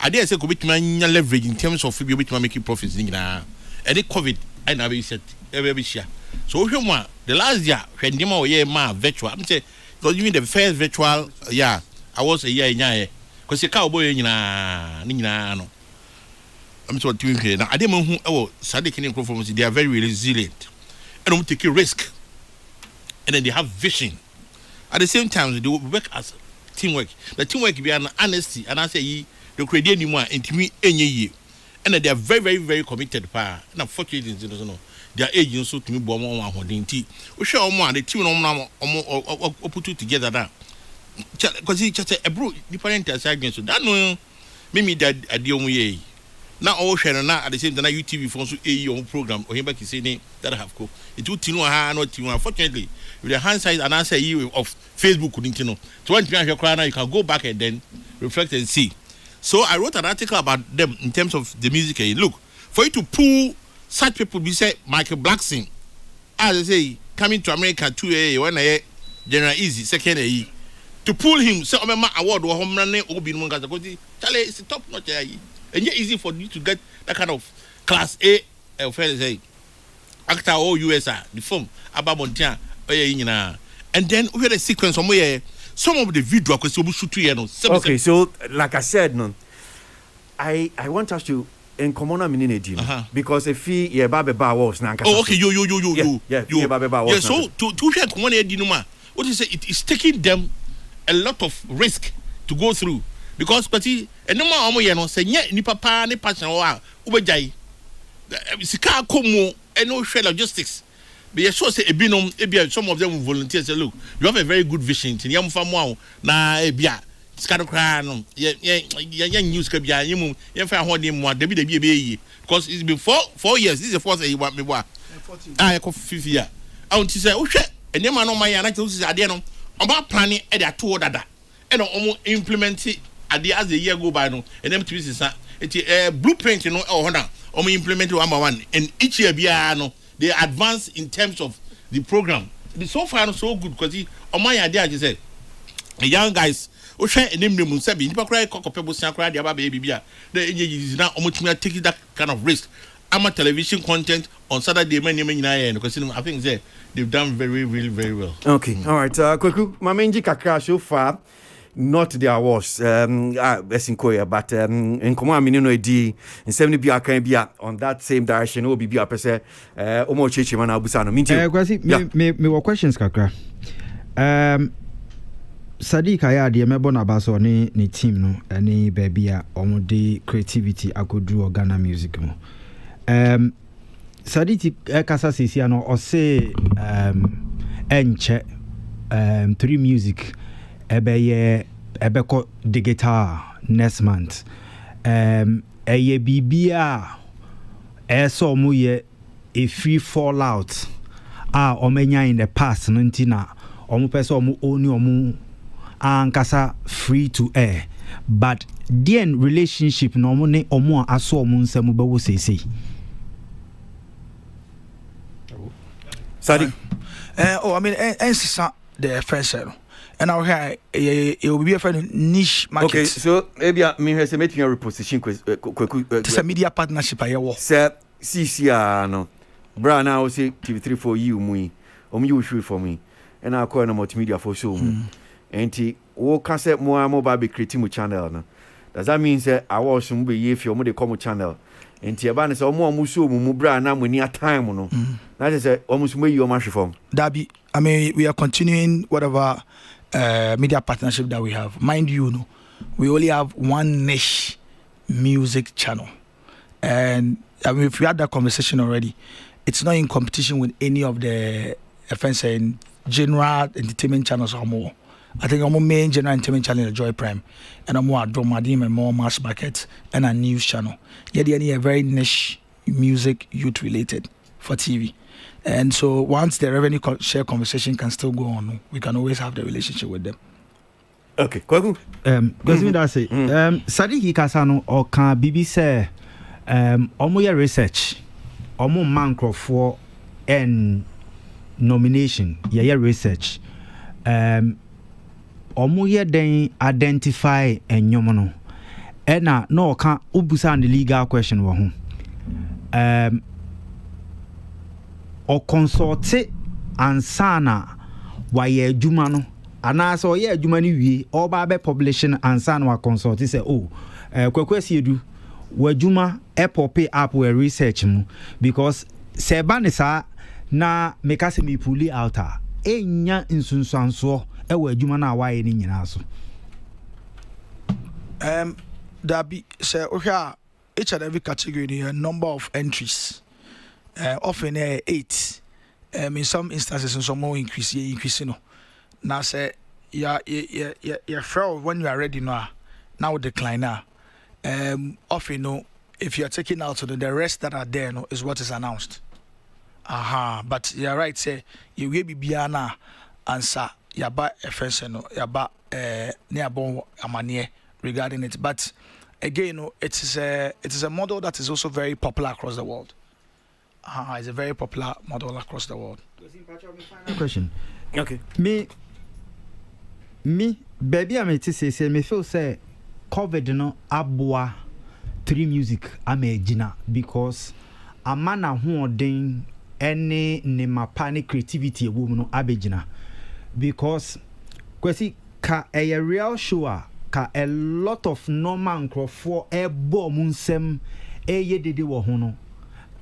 I dare say could be leverage in terms of be making profits na. And the COVID I never said every year. So the last year when demo year ma virtual. I'm say so you mean the first virtual yeah I was a year in because the cowboy no. I'm so doing here now. I didn't know who Sadiq performance. They are very resilient and don't take a risk, and then they have vision. At the same time, they work as teamwork. The teamwork be an honesty, and I say they create anymore into me any year, and then they are very, very, very committed. Pa, and unfortunately, their agents so to me bomb on one tea. We show more the team on put it together now. Because he just a bro different assignments. So that no, maybe that a deal me. Now all share now at the same time UTV phones to a own program or him back is saying that I have co. It would tino ha not tino. Unfortunately, with the hand size and answer you of Facebook couldn't know. So when you cry now, you can go back and then reflect and see. So I wrote an article about them in terms of the music. Look, for you to pull such people, we say Michael Blackson, as I say, coming to America 2 when I General Easy, second A. To pull him, so I'm award or home running or be one Charlie, it's the top notch. And yet easy for you to get that kind of class A say actor or USR, the film about Montian, and then we had a sequence somewhere. Some of the video because you shoot to okay, so like I said, no, I want us to in common because if he babe ba was na oh okay yo babe ba was yeah so to share common what is it is taking them a lot of risk to go through. Because and no more no say ni papa ni passion wa ubejai sika komo and no share logistics but you sure say ebinom some of them will volunteer say look you have a very good vision tin yam famo na ebia sika kra no ya news ka bia yemu ya fa ho dem mo da bi e because it's been 4 years this is the first you want me wa I ko 5 year I want to say uhwe enema no man ya na to say ade no oba planning e dey to dada and implement it as the year go by no and them to be blueprint you know implement one by one and each year no they advance in terms of the program. It's so far so good because my idea just said young guys o share name say be nipa cry people say cry the baby bia the is now taking that kind of risk. I'm a television content on Saturday because I think they've done very really very well. Okay, all right, Kweku mamenji kakra so far not the awards Besinkoya but in common minino edi in 70 bia kan bia on that same direction obi bia pese omo cheche man abusano minti me questions kakra Sadiq aya de mebo na baso ni team no ani baby a omo de creativity akodu Ghana music mo Sadiq kasa sisi no o say enche 3 music ebeko digital next month eye bibia so mu ye a free fallout omenya in the past no ntina omu pese omu oni omu ankasa free to air but then relationship no omu ne omu aso omu nsemu be wo sese Sadiq I mean the first and now here it will be a friend niche market. Okay, so maybe me has a meeting your reposition it's a media partnership I work. Sir, CCR no. Bra now say TV3 for you me. You shoot for me. And I call no multimedia for show. And wo can say more mobile be creating my channel no. Does that mean say I was some be if you mo dey come channel. And Tiabana say omo so mu bra na mo near time no. That is almost me you match from. Dabi, I mean we are continuing whatever media partnership that we have. Mind you, no, we only have one niche music channel, and I mean, if we had that conversation already, it's not in competition with any of the FNC general entertainment channels or more. I think our main general entertainment channel is Joy Prime, and I'm more Adromadim and more mass market and a news channel. Yet they are very niche music youth related for TV. And so once the revenue share conversation can still go on, we can always have the relationship with them. Okay, Kwaku. Because me that say, Sadiq Kasano or can BB say, omo ya research, omo man for and nomination yɛyɛ research ɔmo yɛ den identify ɛnyɔm no ɛna na ɔka ubusa the legal question wɔ ho ɔconsulte ansana wayɛ adwuma no anaasɛ ɔyɛ adwuma no wie ɔba bɛ publishing ansana wa consult sɛ kwakwasi edu w'adwuma ɛpɔpe up wɔ research mu because sɛ ɛba ne saa na meka sɛ me puli out a ɛnya nsunsuansoɔ ɛwɔ adwuma no a wayɛ no nyinaa so dabi sɛ wohwɛ a each and every category no number of entries often 8 in some instances some more increase no now say your fraud when you are ready now decline now often no if you are taking out the rest that are there no is what is announced but you are right say you will be biana answer yaba offense no yaba nearborn amanie regarding it but again no it is a model that is also very popular across the world. It's a very popular model across the world. Question. Okay. Me, baby, I'm to say, me feel say COVID no abua 3 music amejina because a man a who den any nema panic creativity a woman no abejina because kwesi ka a real show ka a lot of normal for a bomb unsem e ye dede wo ho no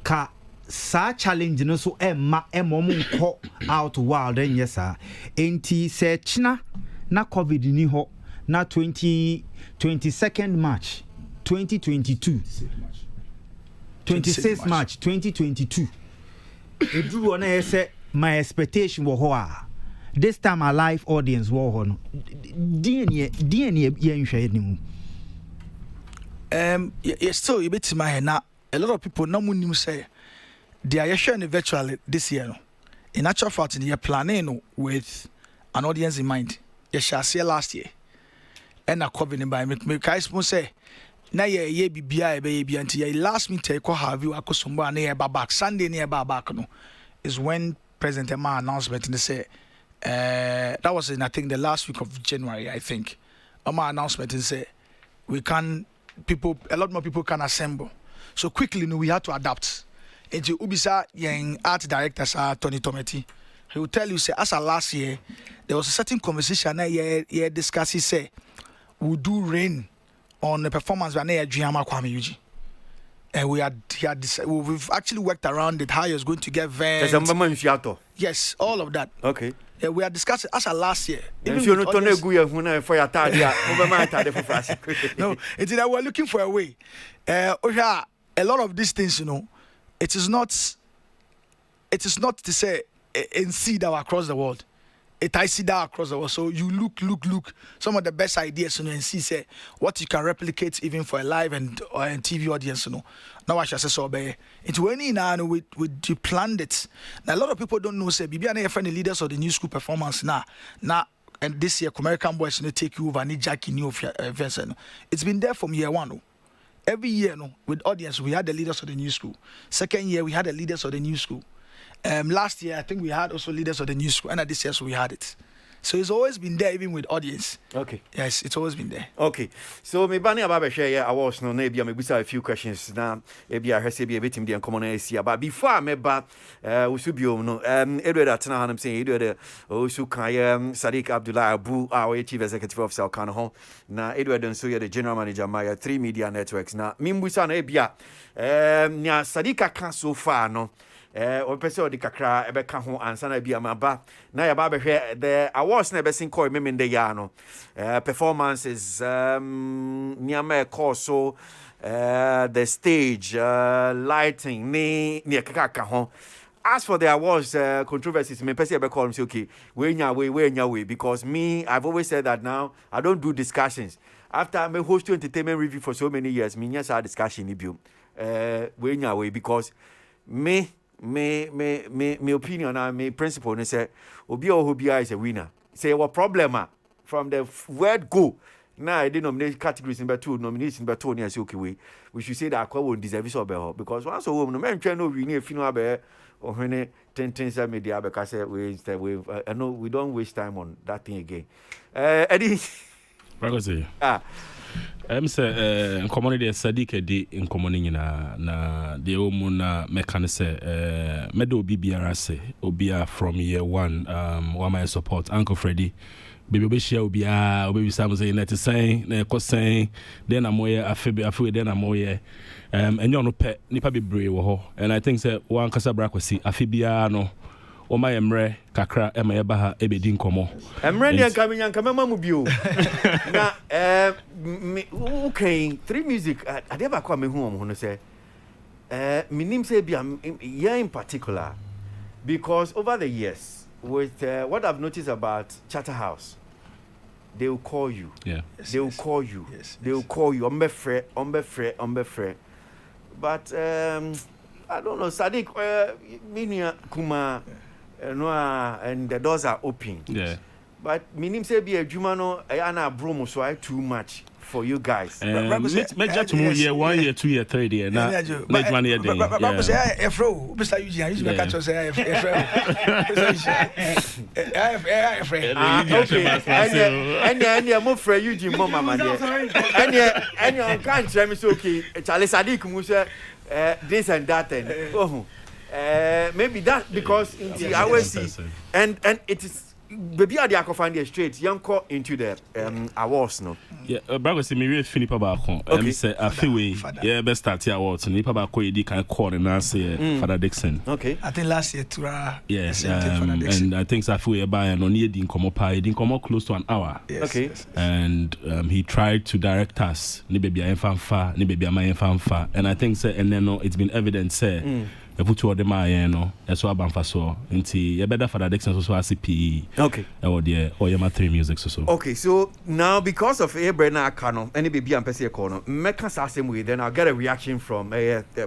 ka sa challenge no so emma emom out wild and yes sir enti se china na covid ni ho na 22nd March 2022 26 March 2022 edru wona yese my expectation wo ho a this time a live audience wo ho no dna yenhwe ni mu yes still you bit my na a lot of people no munim say they are sharing virtually this year. No? In actual fact, they are planning with an audience in mind. You shall see last year. And a COVID by me guys must say, na ye be baby until last me take have you akosumba near back Sunday near back no is when President Emma announcement and they say that was in I think the last week of January, I think. Emma announcement and say we can a lot more people can assemble. So quickly we had to adapt. Into Ubisa young art director Tony Tometi, he will tell you say as a last year there was a certain conversation here discussing say we do rain on the performance when Adriama Kwame Yuji. And we've actually worked around it, how you're going to get vent. Yes, all of that. Okay. Yeah, we are discussing as a last year. If you not only go for your target, no, it's that we're looking for a way. A lot of these things, you know. It is not to say and see that across the world. I see that across the world. So you look some of the best ideas, you know, and see say what you can replicate even for a live and TV audience, you know. Now I shall say so be into any now we planned it. Now a lot of people don't know say Bibi and friend the leaders of the new school performance now and this year American boys you know, take you over and Jackie new events. It's been there from year one. Every year, no, with audience, we had the leaders of the new school. Second year, we had the leaders of the new school. Last year, I think we had also leaders of the new school, and this year, so we had it. So it's always been there, even with audience. Okay. Yes, it's always been there. Okay. So me bani ababe share awards no maybe me bisa a few questions now. Maybe I hear be a bit in the common area. But before me ba usubio no Edward atena hanam saying Edward osu kaya Sadiq Abdullah Abu our chief executive officer Kano na Edward nso ye the general manager my 3 media networks na mimbusa na ebia nya Sadiq kan so far no o pese o di kakra ebe ka ho ansa na bia maba na ya ba behwe the awards na be sin call me the ya no performances niame course so the stage lighting ni kaka ho. As for the awards controversies, me pese ebe call me say okay we nya way because me I've always said that now I don't do discussions after me host entertainment review for so many years me nya discussion ni bio we nya way because me opinion and me principle and say obi is a winner say what problem from the word go Now I didn't nominate categories number 2, nominations number 2, and I say okay, we should say that I won't deserve it because once a woman, no man can know we need a funeral bear or when 10 things that media because I know we don't waste time on that thing again. Eddie, say community Sadiq edi in community na the omuna mekane say medo bibiara say obia from year 1 one my support Uncle Freddy baby be share obia obi sam say net saying na ko saying then amoye afi then amoye enyo no pe nipa bebre wo ho and I think say one kasa bra kwasi afi bia no o ma yemre kakra e ma ye ba ha e be di nkomo emre ne nka mama mu bio na okay 3 music ade ba kwa me hu om ho no say minim say bia yeah in particular because over the years with what I've noticed about Charterhouse, they will call you. Yeah. They will call you. They will call you. On be free. But I don't know. Sadiq, Minia Kuma, no, and the doors are open. Yeah. But minim say be a jumano, ana bromo so I too much for you guys. Make to year 1 year 2 year 3 year na make money a day. But say Efro, Mr. Eugene, you should catch us say Efro. And you move for Eugene mama man. And you can't tell me so okay. Charlie Sadiq mu say this and that and maybe that because I always see and it is baby I find the straight young call into the awards no. Yeah, brother say me really finish about kon. Say afiwe yeah best start here awards ni pa ba ko edi kan call na say Father Dixon. Okay. I think last year Tura. Yes, and I think afiwe buy no near din komo pa din komo close to an hour. Yes, okay. Yes. And he tried to direct us ni baby enfamfa ni baby ama enfamfa and I think say and then no it's been evident say e put all the my no eso abamfa so nti ye better Father Dixon so ACP. Okay. Or the Oyama 3 music so. Okay, so now because of Brena Kano, any baby and Pessia Corner, make us ask him with then I'll get a reaction from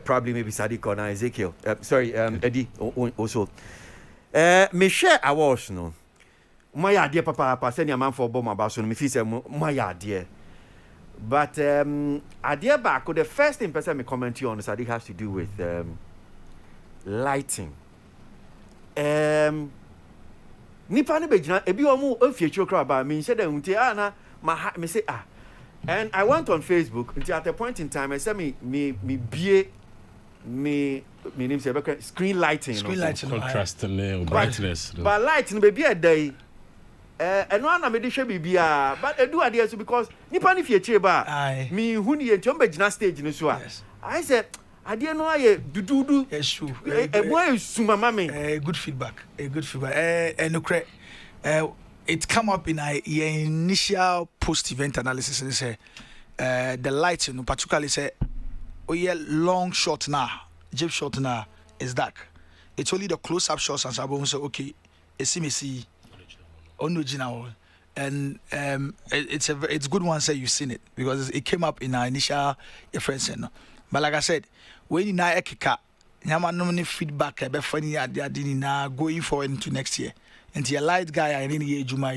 probably maybe Sadiq or Ezekiel. Eddie also. Me share awards no. My idea papa send your man for bomb about so me feel say my idea. But idea back the first thing person me comment you on Sadiq has to do with lighting. Nipa ne begina ebi omo ofiechi okra ba me say dem nti na me say and I went on Facebook until at a point in time I said me bie me name say screen lighting contrast and brightness but light no be a day no na me dey hwe bibia but edu ade so because nipa ne fiechi ba me hu ne ye nti o begina stage no so I said ade no aye dududu yes true boy suma mama good feedback and it come up in your initial post event analysis and say the lights particularly say long shot now jib shot now is dark it's only the close up shots and so say okay see original and it's good one say you've seen it because it came up in our initial reference but like I said when you na ekeka nyama no ni feedback e be funny ade na going forward into next year and your light guy I need ye juma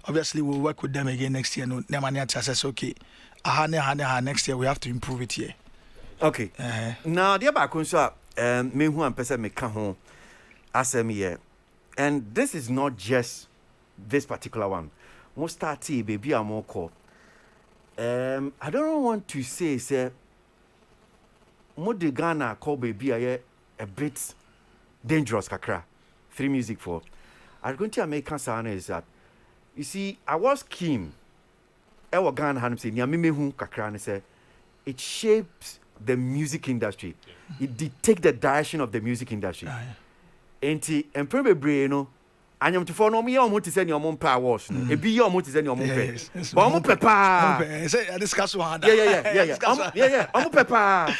obviously we'll work with them again next year no many says okay next year we have to improve it here okay now the back so me who am person me ka ho asem here and this is not just this particular one mo start baby am call I don't want to say Modi Ghana call baby a bit dangerous kakra 3 music for I'm going to make answer is that you see I was keen I Ghana han say nya me hu kakra ne say it shapes the music industry it dictates the direction of the music industry enti empre bebre no anyam to for no me omo to say ni omo pa awards no ebi ye omo to say ni omo pe but omo pe pa say I discuss one yeah omo pe pa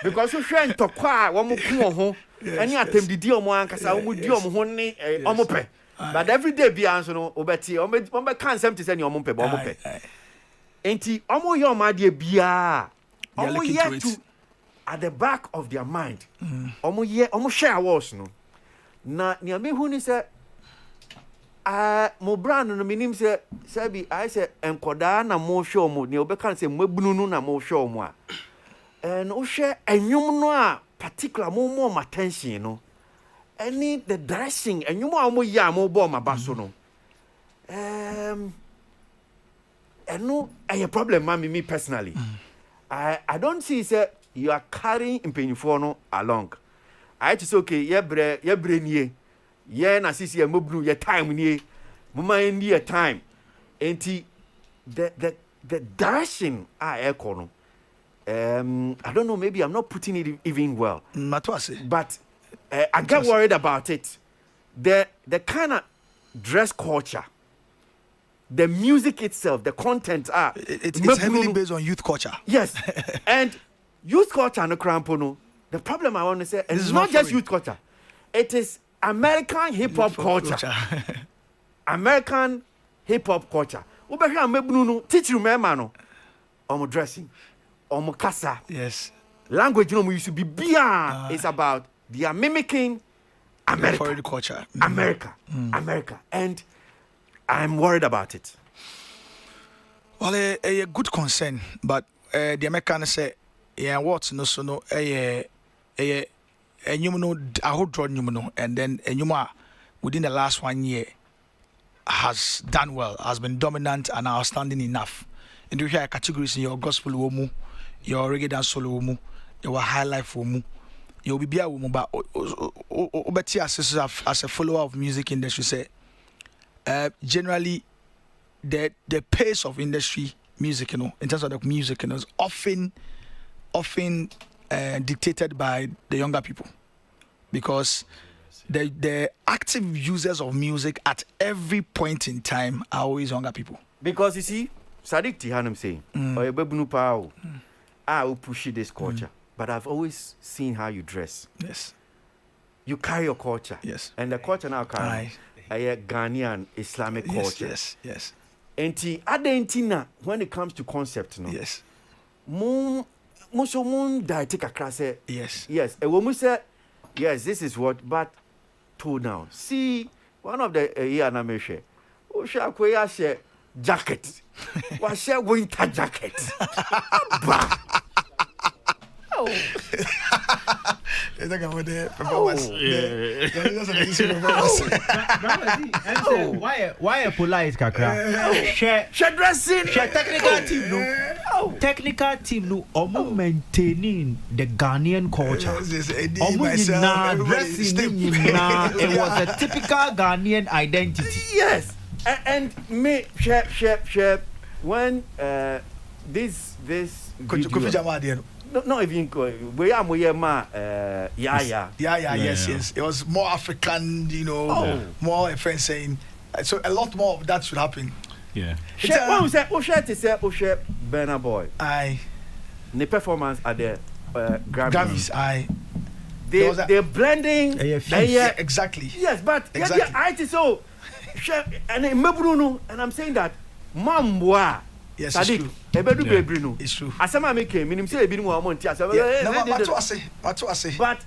because so hwe ntokwa omo ku ho any atem didi omo ankasa omo di omo ho ne omo pe but every day bi anso no obeti omo kan sem to say ni omo pe omo pe enti omo ye omo ade bia omo ye to at the back of their mind omo share awards no na ni me hu ni say mo brand no minim say bi I say enkoda na mo show mo ne obeka say mabunu na mo show mo a and o share enwum no a particular more attention no any the dressing enwum a mo ya mo bo ma baso no no a problem me personally I don't see say you are carrying impanyfo no along I just okay ye bre nie ye na sisi ye mobru ye time nie mama ndi ye time enti the direction I no I don't know, maybe I'm not putting it even well. But I get worried about it. The kind of dress culture, the music itself, the content it's heavily based on youth culture. Yes. And youth culture no crampono. The problem I want to say is not just youth culture. It is American hip hop culture. American hip hop culture. Ubehwa mebunu teach you no. Omo dressing. Omukasa. Yes. Language no used to be beyond. It's about they are mimicking America. Foreign culture. America. And I'm worried about it. Well, a good concern, but the Americans say, yeah, what no so no I hold draw and then a within the last 1 year has done well, has been dominant and outstanding enough. And you hear categories in your gospel womu, your reggae dance solo womu, your high life womu, your BBI womu, but obeti as a follower of music industry say generally the pace of industry music, in terms of the music, is often dictated by the younger people, because the active users of music at every point in time are always younger people. Because you see, Sadiq Tihanam saying, or Ebebunu Pao, I will push this culture, but I've always seen how you dress. Yes. You carry your culture. Yes. And the culture now carry a Ghanaian Islamic culture. Yes. And adentina when it comes to concept, no. Yes. Moon take a class. Yes. Yes. A woman said, yes, this is what, but to now. See, one of the year animation. Usha share jacket. What share winter jacket? Oh. Why a polite kakra? Share dressing. Share technical team no. Technical team no. Omo maintaining the Ghanaian culture. Omo dressing. It was a typical Ghanaian identity. Yes, and me share when this video. Not even we are yes. It was more African, more friends saying. So a lot more of that should happen. Yeah. Share Burna Boy. Aye. The performance at the Grammys. Aye. They're blending. Exactly. Yes, but exactly. I so and I'm saying that Mambwa. Yes, Sadiq, it's true. Asama make minim say ebi no monti asama. But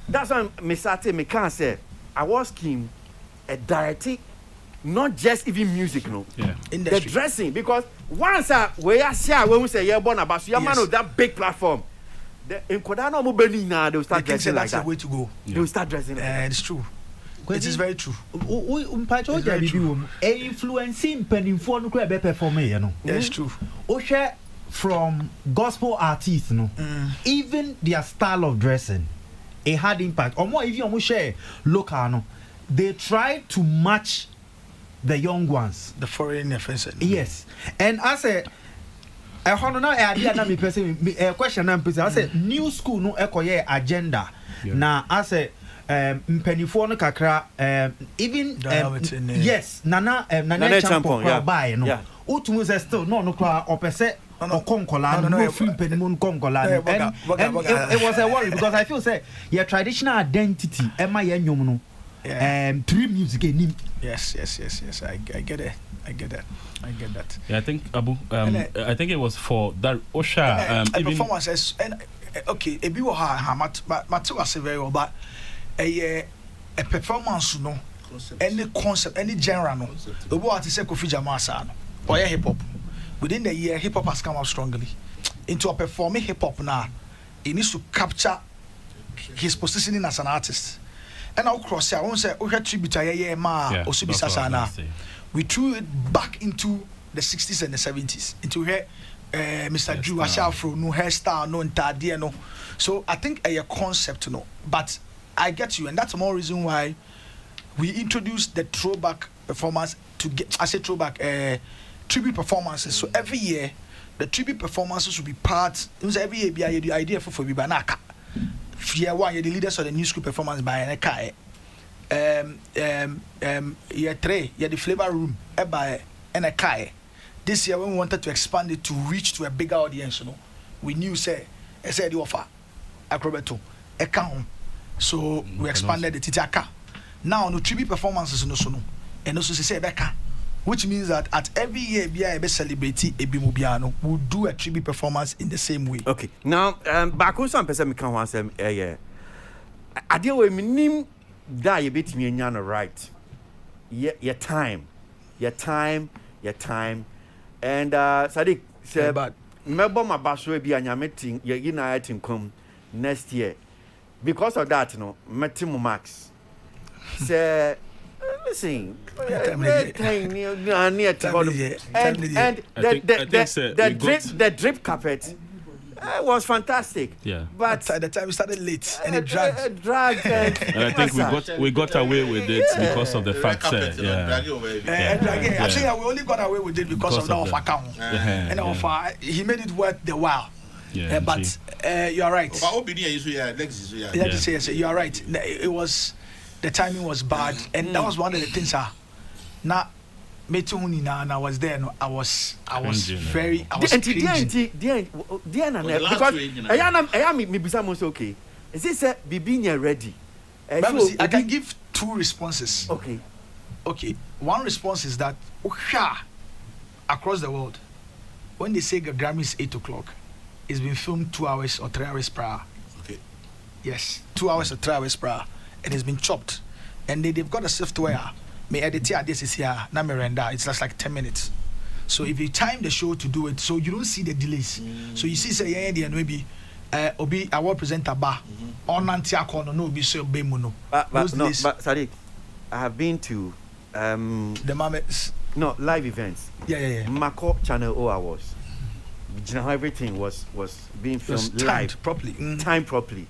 that's why me can say I was keen a directing, not just even music, no. Yeah. The dressing, because once we are share when we say yeah born about you man of that big platform. The in Kodano mo beni na they will start dressing like that. That's the way to go. They will start dressing like that. It's true. It is very true. Influencing pennyfo no kra be perform here no. That's true. O share from gospel artists no. Even their style of dressing, it had impact. Or more even share local no. They try to match the young ones, the foreign offensive. Yes. And I say I hono na idea na me person question na person I say new school no ekoye agenda. Na I say mpenifo no kakra even yes nana champo buy no utumu say still no kra opese okonkola no free mpenimon konkola and it was a worry because I feel say your traditional identity ema ye nwom no three music enim. Yes. I get it. I get that. Yeah, I think Abu. I think it was for that Osha. Even performances and okay. Ebi wo ha matu ase very well, but a performance no any genre no. The what is Kofi Jamasa no. Or hip hop. Within the year, hip hop has come out strongly. Into a performing hip hop now, he needs to capture his positioning as an artist. And I'll cross here. I won't say, tribute we threw it back into the 60s and the 70s, into here, Mr. Drew Ashafro, no hairstyle, no entire no. So I think a concept, no. But I get you, and that's more reason why we introduced the throwback performance to get, I say throwback, tribute performances. So every year, the tribute performances will be part. Every year, be the idea for Bibanaka. Year one, you're the leaders of the new school performance by Neka. Year three, you're the flavor room by Neka. This year, when we wanted to expand it to reach to a bigger audience, you know, we knew say the offer acrobato account. So we expanded the Titiaka. Now no tribute performances no so no, and also say Becca. Which means that at every year, BIB celebrity Ebimubiano will do a tribute performance in the same way. Okay. Now, back on some person can once yeah. I deal with minim that you bit me right. Your time. And Sadiq said, but remember my bash will be an meeting, your United come next year. Because of that, you know, Matimo Max. Say, listen, the drip carpet was fantastic. Yeah, but at the time we started late and it dragged. And I think we got away with it because of the fact that I'm saying that we only got away with it because of the offer count and the offer. He made it worth the while. Yeah, but you are right. You are right. It was. The timing was bad, and that was one of the things. Now, and I was there. No, I was very. I was cringing. Because I am okay. Is this Bibinia ready? I can give two responses. Okay. One response is that across the world, when they say the Grammy is 8 o'clock, it's been filmed 2 hours or 3 hours prior. Okay. Yes, 2 hours or 3 hours prior. It has been chopped, and they've got a software. May edit this is here. Now render. It's just like 10 minutes. So if you time the show to do it, so you don't see the delays. So you see, say maybe obi award presenter bar on anti-corner no be so bemuno. But Sadiq, I have been to the Mamet. No live events. Yeah. Mako Channel O Awards. You know, everything was being filmed live properly. Timed properly.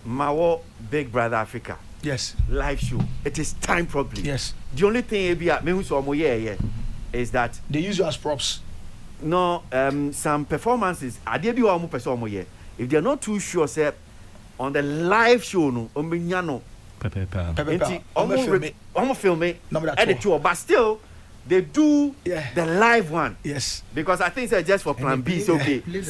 Mawo Big Brother Africa. Yes. Live show. It is timed properly. Yes. The only thing is that they use you as props. No, some performances. If they're not too sure, say on the live show, no, almost film it. Edit to, but still. They do the live one. Yes. Because I think it's just for plan B. It's okay. Live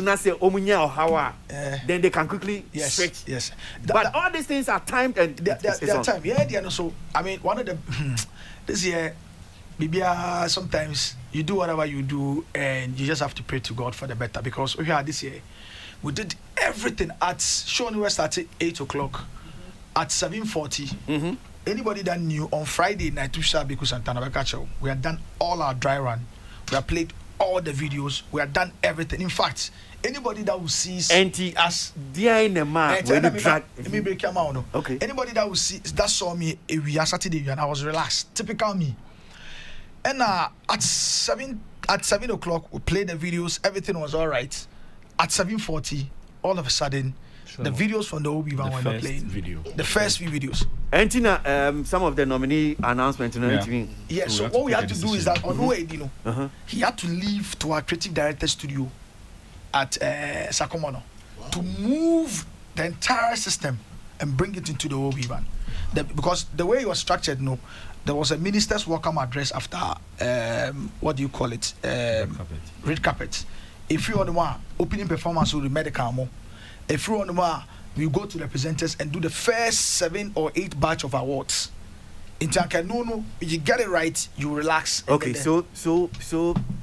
now say Omunya or Hawa. Then they can quickly switch. Yes. But all these things are timed and they are timed. Yeah. So I mean, one of the this year, Bibia, sometimes you do whatever you do and you just have to pray to God for the better. Because this year, we did everything at show. We started 8 o'clock. At 7:40. Anybody that knew on Friday night to Shabiku Santana Bakacho, we had done all our dry run. We have played all the videos. We have done everything. In fact, anybody that will see us let me break your mouth. Okay. Anybody that will see that saw me Saturday and I was relaxed. Typical me. And at 7 o'clock we played the videos. Everything was all right. At 7:40, all of a sudden. The videos from the Obi-Wan were not playing. The first few videos. And some of the nominee announcements. Yes, so what we had to do is that on Oedino, he had to leave to our creative director studio at Sakomono to move the entire system and bring it into the Obi-Wan. Because the way it was structured, there was a minister's welcome address after, what do you call it? Red carpet. If you want to opening performance with the medical if you want to, we go to the presenters and do the first 7 or 8 batch of awards. In Tanka, no, you get it right, you relax. Okay, so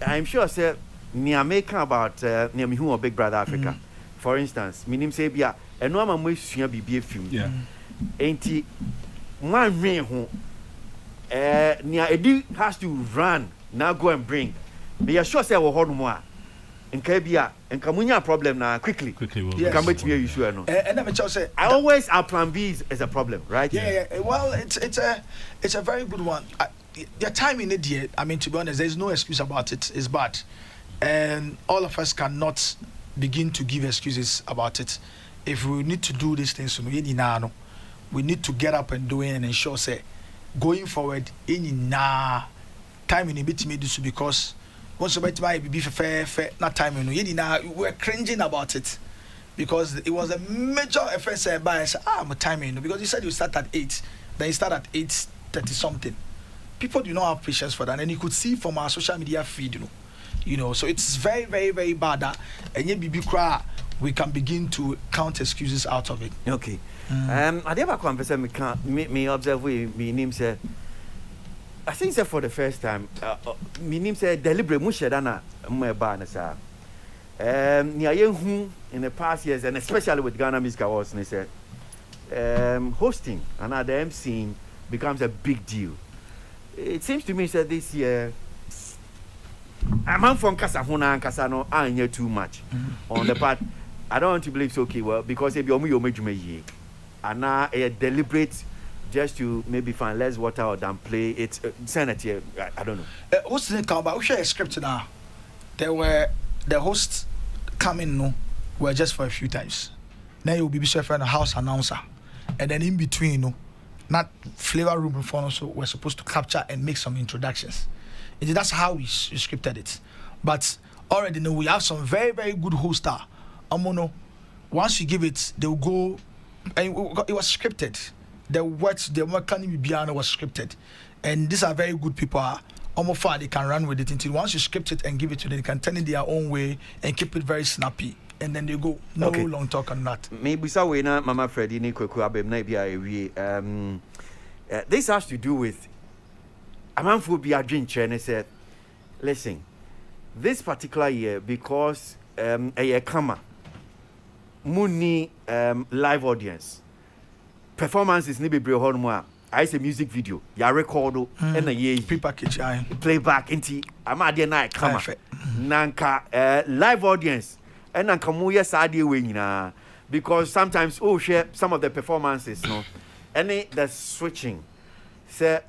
I'm sure, sir, Niameka about Niamihu or Big Brother Africa, for instance, Minim Sabia, and no one will be a film. Yeah. Ain't one ring ho near Eddie has to run now go and bring. They are sure say we hold more. In Kabia and Kamunya problem now quickly. Yes. Come with me issue no. And let me just say I always our plan B is a problem, right? Yeah. Well, it's a very good one. Your time in it, I mean, to be honest, there's no excuse about it. It's bad, and all of us cannot begin to give excuses about it. If we need to do these things, we need to get up and do it and ensure, say, going forward, time in a bit made this because once about my be fair, not time we're cringing about it because it was a major offense by I'm timing because you said you start at 8, then you start at 8:30 something. People do not have patience for that, and you could see from our social media feed, so it's very, very, very bad that we can begin to count excuses out of it. Okay. I never conversation me observe me name say I think say for the first time me name say deliberate mu sheda na mo ba na sa nia yehu in the past years and especially with Ghana Music Awards they say hosting and the MC becomes a big deal. It seems to me that this year I'm from Kasahuna and Kasano anye too much on the part. I don't want to believe it's okay, well, because if you're me and now a deliberate just to maybe find less water or than play it sanity. I don't know. What's the thing about we share a script now? There were the hosts coming no were just for a few times. Now you'll be a house announcer, and then in between, not flavor room before also we're supposed to capture and make some introductions. That's how we scripted it. But already know we have some very, very good hosts. Once you give it, they'll go and it was scripted. The words the Makani Biano was scripted. And these are very good people. Almost far they can run with it until once you script it and give it to them, they can turn it their own way and keep it very snappy. And then they go long talk on that. Maybe so we na Mama Freddy ni kweku abem na bia we this has to do with amanfo bi adwen chere said listen, this particular year because a kama muni live audience performances ni bebre ho no I say music video ya record and a year prepackage playback inti amade na kama nanka live audience and nanka mu yes ade we nyina because sometimes share some of the performances no any the switching say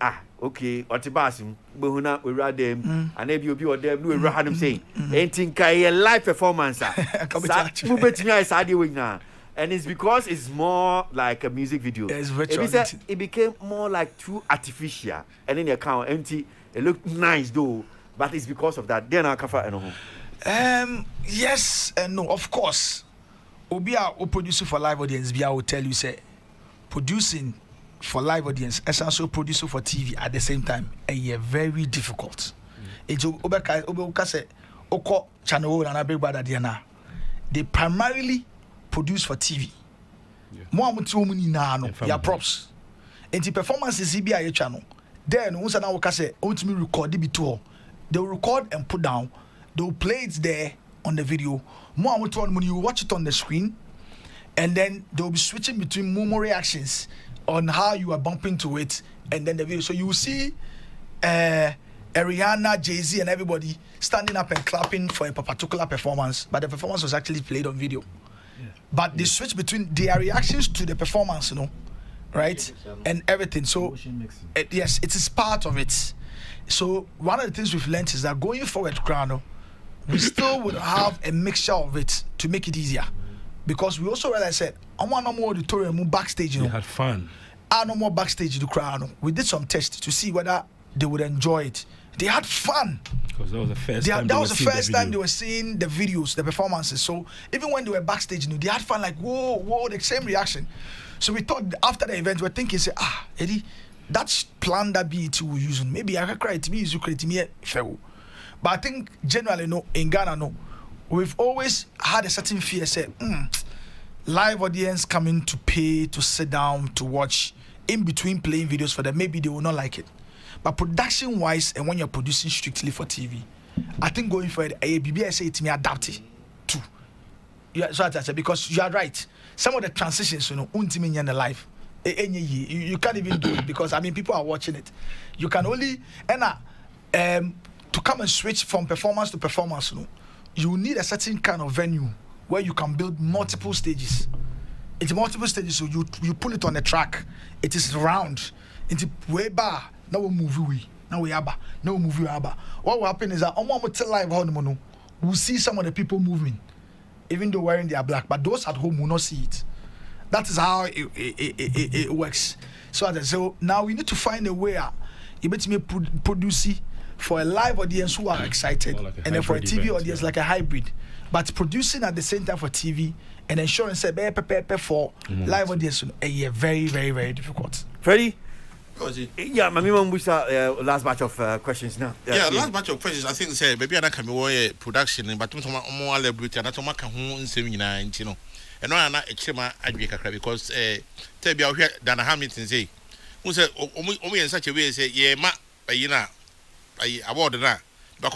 okay otibasim behuna we read them and maybe obi or them we read them saying anything kai live performance mu betimi I say ade we nyina. And it's because it's more like a music video. Yeah, it's virtual. It became more like too artificial. And in the account, empty. It looked nice though, but it's because of that. Then I can yes and no. Of course, Obia or producer for live audience. Bia will tell you say producing for live audience and also producing for TV at the same time. And yeah, very difficult. It's Obeka say Oko channel and a big brother Diana. They primarily produce for TV. More ya props. And the performance is CBI channel. Then once an hour say ultimately record it to they'll record and put down. They'll play it there on the video. More when you watch it on the screen, and then they'll be switching between more reactions on how you are bumping to it, and then the video. So you will see Rihanna, Jay-Z, and everybody standing up and clapping for a particular performance, but the performance was actually played on video. But they switch between their reactions to the performance, right? And everything. So, yes, it is part of it. So, one of the things we've learned is that going forward, Grano, we still would have a mixture of it to make it easier. Because we also realized that I want no more auditorium backstage. We had fun. No more backstage to Grano. We did some tests to see whether they would enjoy it. They had fun. Because that was the first time. That was the first time they were seeing the videos, the performances. So even when they were backstage, they had fun, like, whoa, the same reaction. So we thought after the event, we're thinking, say, Eddie, that's plan that BET will use. Maybe I can cry to me, you create me fail. But I think generally, in Ghana, we've always had a certain fear, say, live audience coming to pay, to sit down, to watch, in between playing videos for them, maybe they will not like it. But production-wise, and when you're producing strictly for TV, I think going forward, BBI say it me adapt it too. Yeah, so I said because you are right. Some of the transitions, ultimately in the life, You can't even do it because I mean people are watching it. You can only to come and switch from performance to performance, you need a certain kind of venue where you can build multiple stages. It's multiple stages, so you pull it on a track. It is round. It's way bar. Now we move away. Now we abba. Now we move abba. What will happen is that live we'll see some of the people moving, even though wearing their black. But those at home will not see it. That is how it works. So now we need to find a way. You bet me produce for a live audience who are excited, like and then for a TV event, audience like a hybrid. But producing at the same time for TV and ensuring say for live audience very, very, very difficult. Freddie? Yeah, my mum wish last batch of questions now. Last batch of questions. I think say maybe I can be production, but more elaborate and I don't can home in 79, you know. And no, I'm not a chema advocate because tell me out here than a Hamilton say, who said, only in such a way say, yeah, ma, you know, I award that. But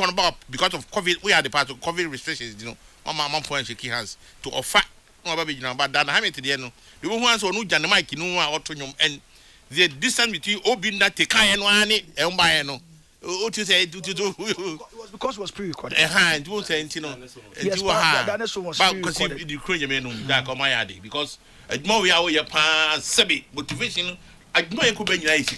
because of COVID, we are the part of COVID restrictions, you know. My mom point she hands to offer no baby, you know, but Dan Hamilton, you know, the one who has no Jan Mike, you know, autonomium and the distance between Obin that take and one and by no. What you say to do? It was because it was pre-recorded. And you say, you know, yes, that was because you create a dark on my idea because more we are your past semi motivation. I know you could be nice,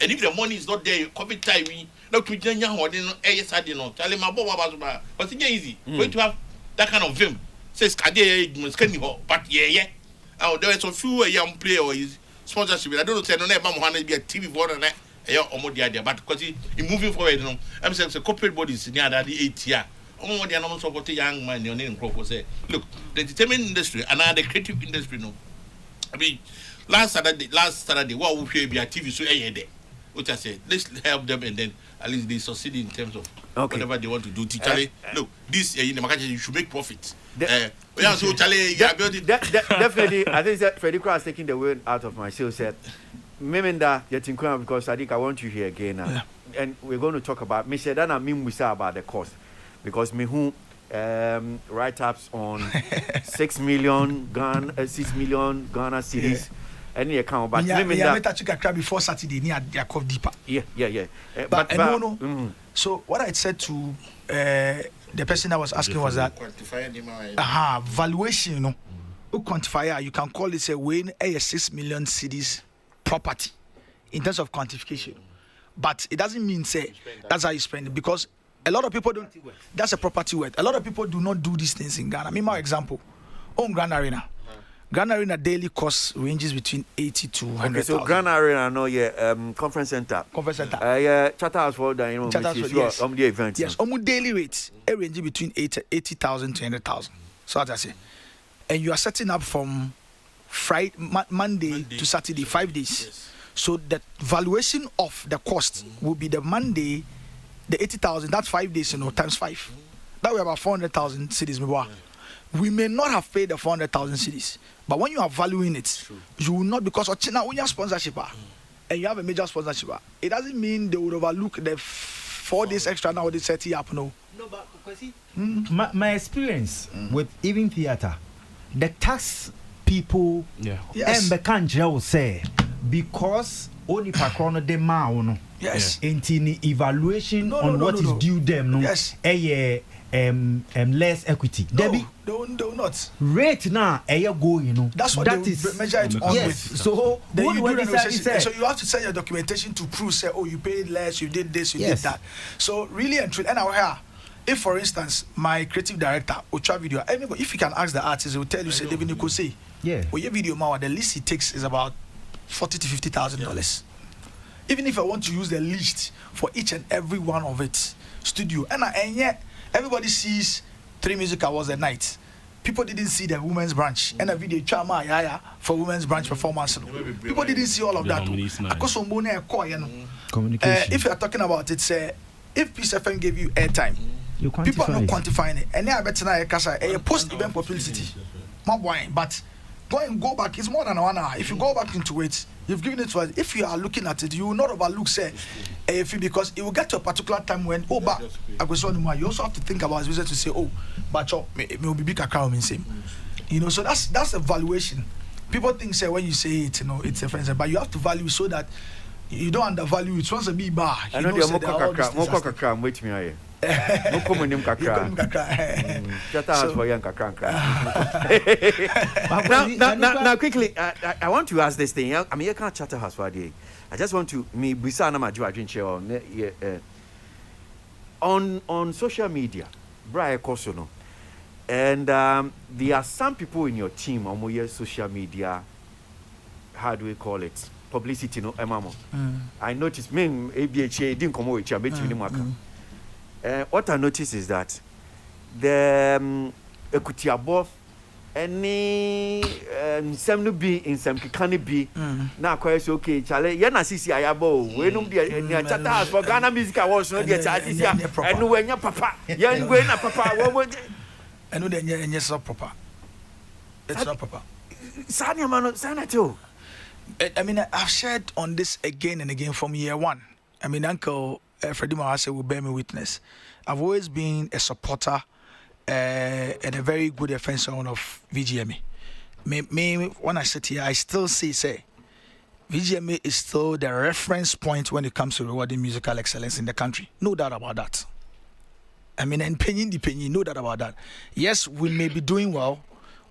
and if the money is not there, COVID time, not to Janya or I didn't know, tell him about but it's easy. Going to have that kind of film. Says Kade, but yeah. Oh, there is a few young player or his sponsorship. I don't know, say, no, Mom want to be a TV board and almost the idea, but because he moving forward, you know, I'm saying the corporate bodies near that 8 year. Oh, they are not support a young man, your name, Crawford say, look, the entertainment industry and the creative industry, no. I mean, last Saturday, what would be a TV show a day? Which I said, let's help them and then at least they succeed in terms of whatever they want to do. Look, this in the market you should make profit. Definitely, I think that Freddie Cross is taking the word out of my skill set. Memenda, getting crown because Sadiq, I want you here again now. Yeah. And we're going to talk about Michelle and we say about the cost because me who write-ups on 6 million Ghana cedis. Any account, but before Saturday near their cough deeper. Yeah. But no. So what I said to the person I was asking was that valuation, you know, quantifier, you can call it say when a 6 million cedis property in terms of quantification, but it doesn't mean say that's how you spend it because a lot of people don't. That's a property worth. A lot of people do not do these things in Ghana. I mean, my example, own Grand Arena. Grand Arena daily cost ranges between 80 to 100,000. Okay, so Grand Arena, no, conference center. Charter House for the yes. The event. Yes, almost daily rates range between 80,000 to 100,000. So as I say, and you are setting up from Monday to Saturday, 5 days. Yes. So the valuation of the cost will be the Monday, the 80,000. That's 5 days, times 5. That way about 400,000 cities. We may not have paid the 400,000 cities, but when you are valuing it, you will not, because of China, when you have sponsorship and you have a major sponsorship, it doesn't mean they would overlook the 4 days extra now they set it up. No, but my experience with even theater, the tax people and the country will say because only pakrono de mao yes, into evaluation on what is due them yes. Less equity. Debbie, do not rate now. Go, that's what that they is measure it on yes. with. So then you do negotiation. So you have to send your documentation to prove say, oh, you paid less, you did this, you did that. So really and truly, and I here. If, for instance, my creative director, Ultra Video, anybody, if you can ask the artist, he will tell you, say, David, you could say, your video, the least it takes is about $40,000 to $50,000. Even if I want to use the least for each and every one of it, studio, and yet everybody sees 3 music awards a night. People didn't see the women's branch and a video chama for women's branch performance. People didn't see all of that. Communication. If you are talking about it, say, if Peace FM gave you airtime, people are not quantifying it. And I bet tonight, a post-event publicity. But go back, it's more than 1 hour. If you go back into it, you've given it to us. If you are looking at it, you will not overlook, say, because it will get to a particular time when, you also have to think about his business to say, but it will be big account in same. So that's a valuation. people think say when you say it, it's offensive, but you have to value so that you don't undervalue it. Once a big bar, I know the more kakra, wait me aye. No come him kakra. Shut up for young kakra. Now quickly, I want to ask this thing. I mean, you can't chatter house for day. I just want to me bisana ma do drink on social media, Brian Kosono. And there are some people in your team on your social media, how do we call it? Publicity, no, Emamo. I noticed, me, ABHA didn't come with you. What I noticed is that the equity above any some be in some can be now quite okay. Charlie, you're not see Ayabo. We don't be a chat for Ghana Music Awards, no, dear Charlie, and when your papa, young going up, papa. I know that yes, not proper. It's not proper. Sanya man, Sana too. I mean, I've shared on this again and again from year one. I mean, Uncle Freddie Mahase will bear me witness. I've always been a supporter and a very good defender of VGMA. Me, when I sit here, I still say, VGMA is still the reference point when it comes to rewarding musical excellence in the country. No doubt about that. I mean, and penny, no doubt about that. Yes, we may be doing well.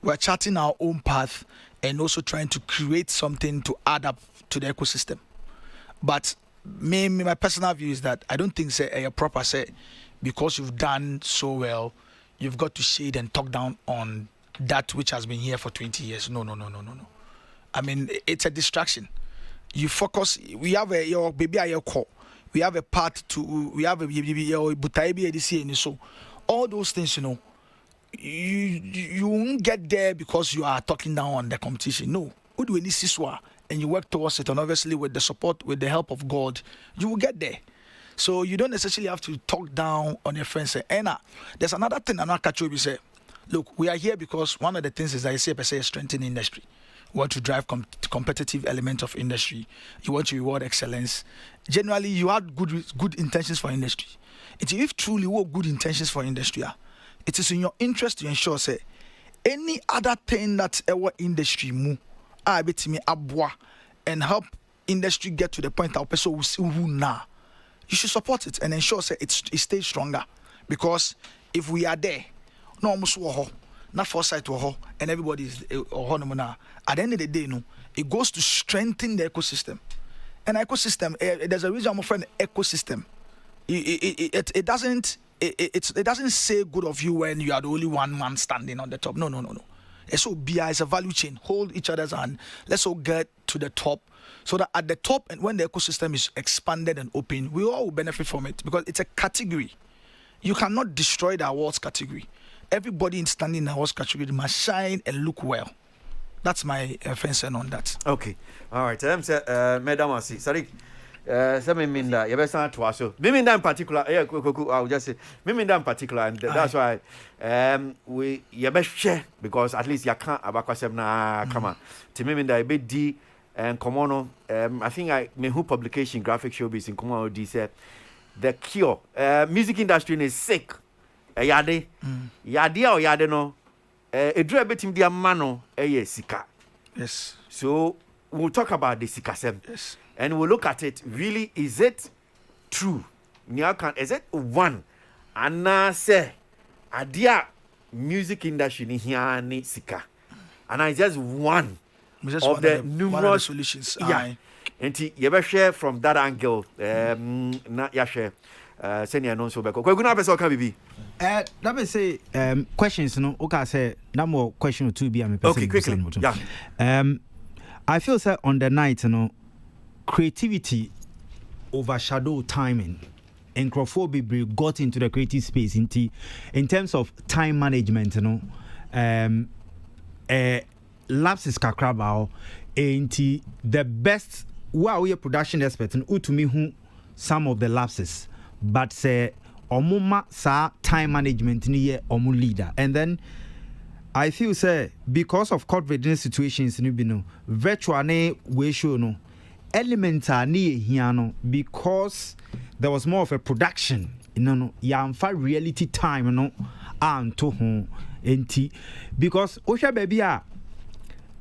We're charting our own path and also trying to create something to add up to the ecosystem. But my personal view is that I don't think say a proper say because you've done so well, you've got to shade and talk down on that which has been here for 20 years. No. I mean, it's a distraction. You focus. We have your baby your call. We have a part to. We have a butaibi so all those things, you won't get there because you are talking down on the competition. No, who do we need and you work towards it, and obviously with the support, with the help of God, you will get there. So you don't necessarily have to talk down on your friends. And there's another thing I'm not catching you say. Look, we are here because one of the things is that I say per se strengthen industry. You want to drive competitive element of industry. You want to reward excellence. Generally, you have good intentions for industry. If truly you have good intentions for industry, it is in your interest to ensure say any other thing that our industry move, and help industry get to the point our person will see who now. You should support it and ensure say it stays stronger. Because if we are there, no almost not foresight and everybody is at the end of the day, it goes to strengthen the ecosystem. And ecosystem, there's a reason I'm afraid ecosystem. It doesn't say good of you when you are the only one man standing on the top. No. So BI is a value chain. Hold each other's hand. Let's all get to the top so that at the top and when the ecosystem is expanded and open, we all will benefit from it because it's a category. You cannot destroy the awards category. Everybody standing in the awards category must shine and look well. That's my offense on that. Okay. All right. Madam Asi, sorry. Some mean that you better to us. Meaning that in particular, I will just say, meaning that in particular, and that's why we you best share because at least you can't abacus na come on. To mean that a bit D and Komono, I think I mean who publication graphic showbiz in Komono D said the cure. Music industry is sick. Yade or yade no. A dream betim dia mano sika. Yes. So we'll talk about the sika sem. Yes. And we'll look at it. Really, is it true? Is it one? And now say, adia music industry ni here ni sika. And I just one of the numerous solutions. Yeah. And you ever share from that angle? Not ya share. Send your so back. We're gonna have a be. Let me say questions. No, okay. Say no more question or two. Be okay. Quickly. Yeah. I feel that on the night, creativity overshadow timing. And Crawford got into the creative space in terms of time management. Lapses kakrabao. The best. Wow, we are production experts. And to me, who some of the lapses. But say omuma sa time management ni omu leader. And then I feel say because of COVID situations virtual ne we show no elements are ni hiano because there was more of a production yamfa reality time anto ho enti because osha baby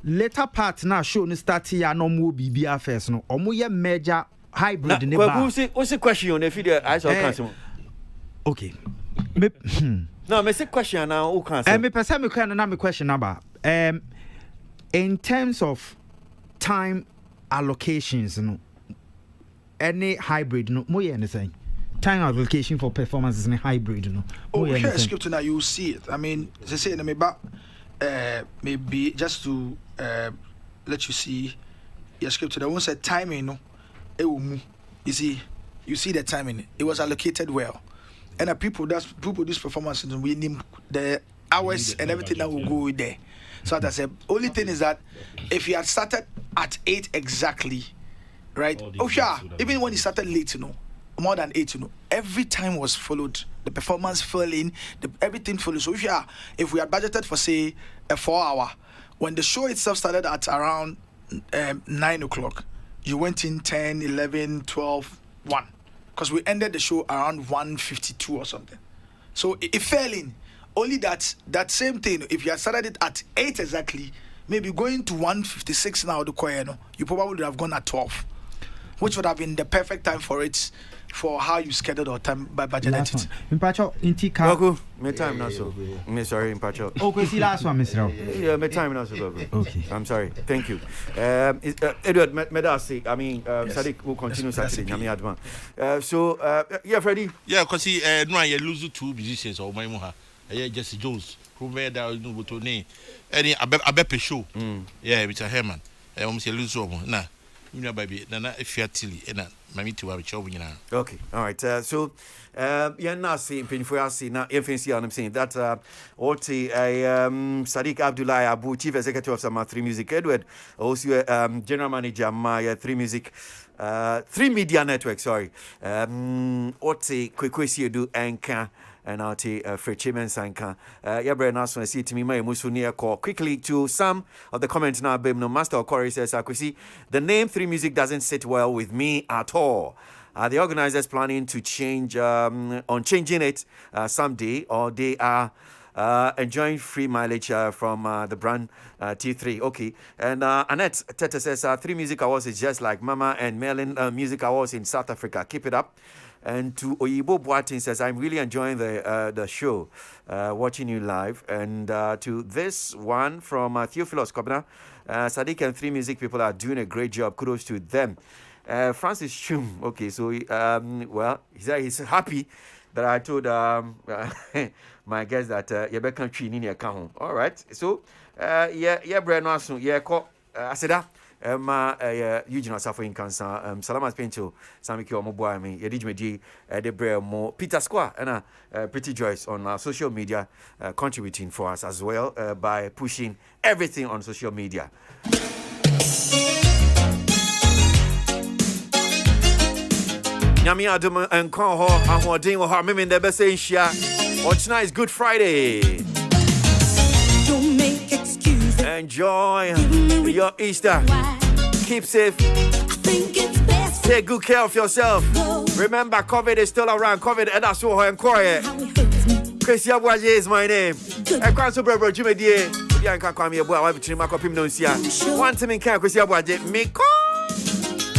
later part na show no start ya no mo bibia first no omo ye major hybrid ne ba what's the question on the video I saw cancel okay no me say question now who cancel me person me can na me question number in terms of time allocations no any hybrid no mo ye anything time allocation for performances in a hybrid no here script now you see it. I mean they say in me back maybe just to let you see your script that won't say timing no you see the timing it was allocated well and people this performance we need the hours and everything that will go there. So as I said, only thing is that if you had started at 8 exactly, right? Oh sure, even when you started late, more than 8, every time was followed. The performance fell in, everything followed. So if we had budgeted for say a 4-hour, when the show itself started at around 9 o'clock, you went in 10, 11, 12, 1. Because we ended the show around 1:52 or something. So it fell in. Only that same thing, if you had started it at 8 exactly, maybe going to 1:56 now, the choir, you probably would have gone at 12, which would have been the perfect time for it, for how you scheduled or time by budget entity. Impacho inti ka. Goku, me time now so. Me sorry, Impacho. Okay, see last one, Mr. Yeah, me time now so Goku. Okay. I'm sorry. Thank you. Edward, Medasi. I mean, Sadiq will continue Saturday. Nyami Adwan. So, yeah, Freddie. Yeah, because no, you lose 2 musicians or my moha. Jesse Jones, who made that no to name. Any a bepe show. Yeah, Mr. Herman. I almost lose over. Nah, you know, baby, Nana, if you're tilly, and Mammy to have a show. Okay, all right. So, yeah, now see, painful, I see now, infancy, I'm saying that, Sadiq Abdullah Abu, Chief Executive of Sama 3 Music, Edward, also General Manager, my 3 Music. 3 Media Network, sorry. Kwesi do anchor and I'll take Frechimen Sanka. Yabre Nason, see to me, my Musunia call quickly to some of the comments now. No Master Okori says, Akwesi, the name 3 Music doesn't sit well with me at all. Are the organizers planning to change on changing it someday, or they are enjoying free mileage from the brand T3? Okay. And Annette Tete says 3 Music Awards is just like Mama and Merlin Music Awards in South Africa. Keep it up. And to Oyibo Boatin says, I'm really enjoying the show, watching you live. And to this one from Theophilus Kobna, Sadiq and 3 Music people are doing a great job. Kudos to them. Francis Chum, okay, so well, he's happy that I told my guest that you better come in your account. All right, so yeah, Breno Asun, yeah, call Aseda. Eugene suffering cancer. Salamat Pinto, Samiki Omoboy, me, Yedijmedi, Debre Mo, Peter Square, and Pretty Joyce on social media, contributing for us as well by pushing everything on social media. Nyami Adam and Konho, and Hodin or Harmim in the Bessia. Tonight is Good Friday. Don't make excuses. Enjoy your Easter. Keep safe. Take good care of yourself. Remember, COVID is still around. COVID, and that's what I'm quiet. Chris Yabuaje is my name. I can't super bro, Jimmy. I can't come here. Boy, I have to make a pim. No, see, one time in Chris Yabuaje, me call.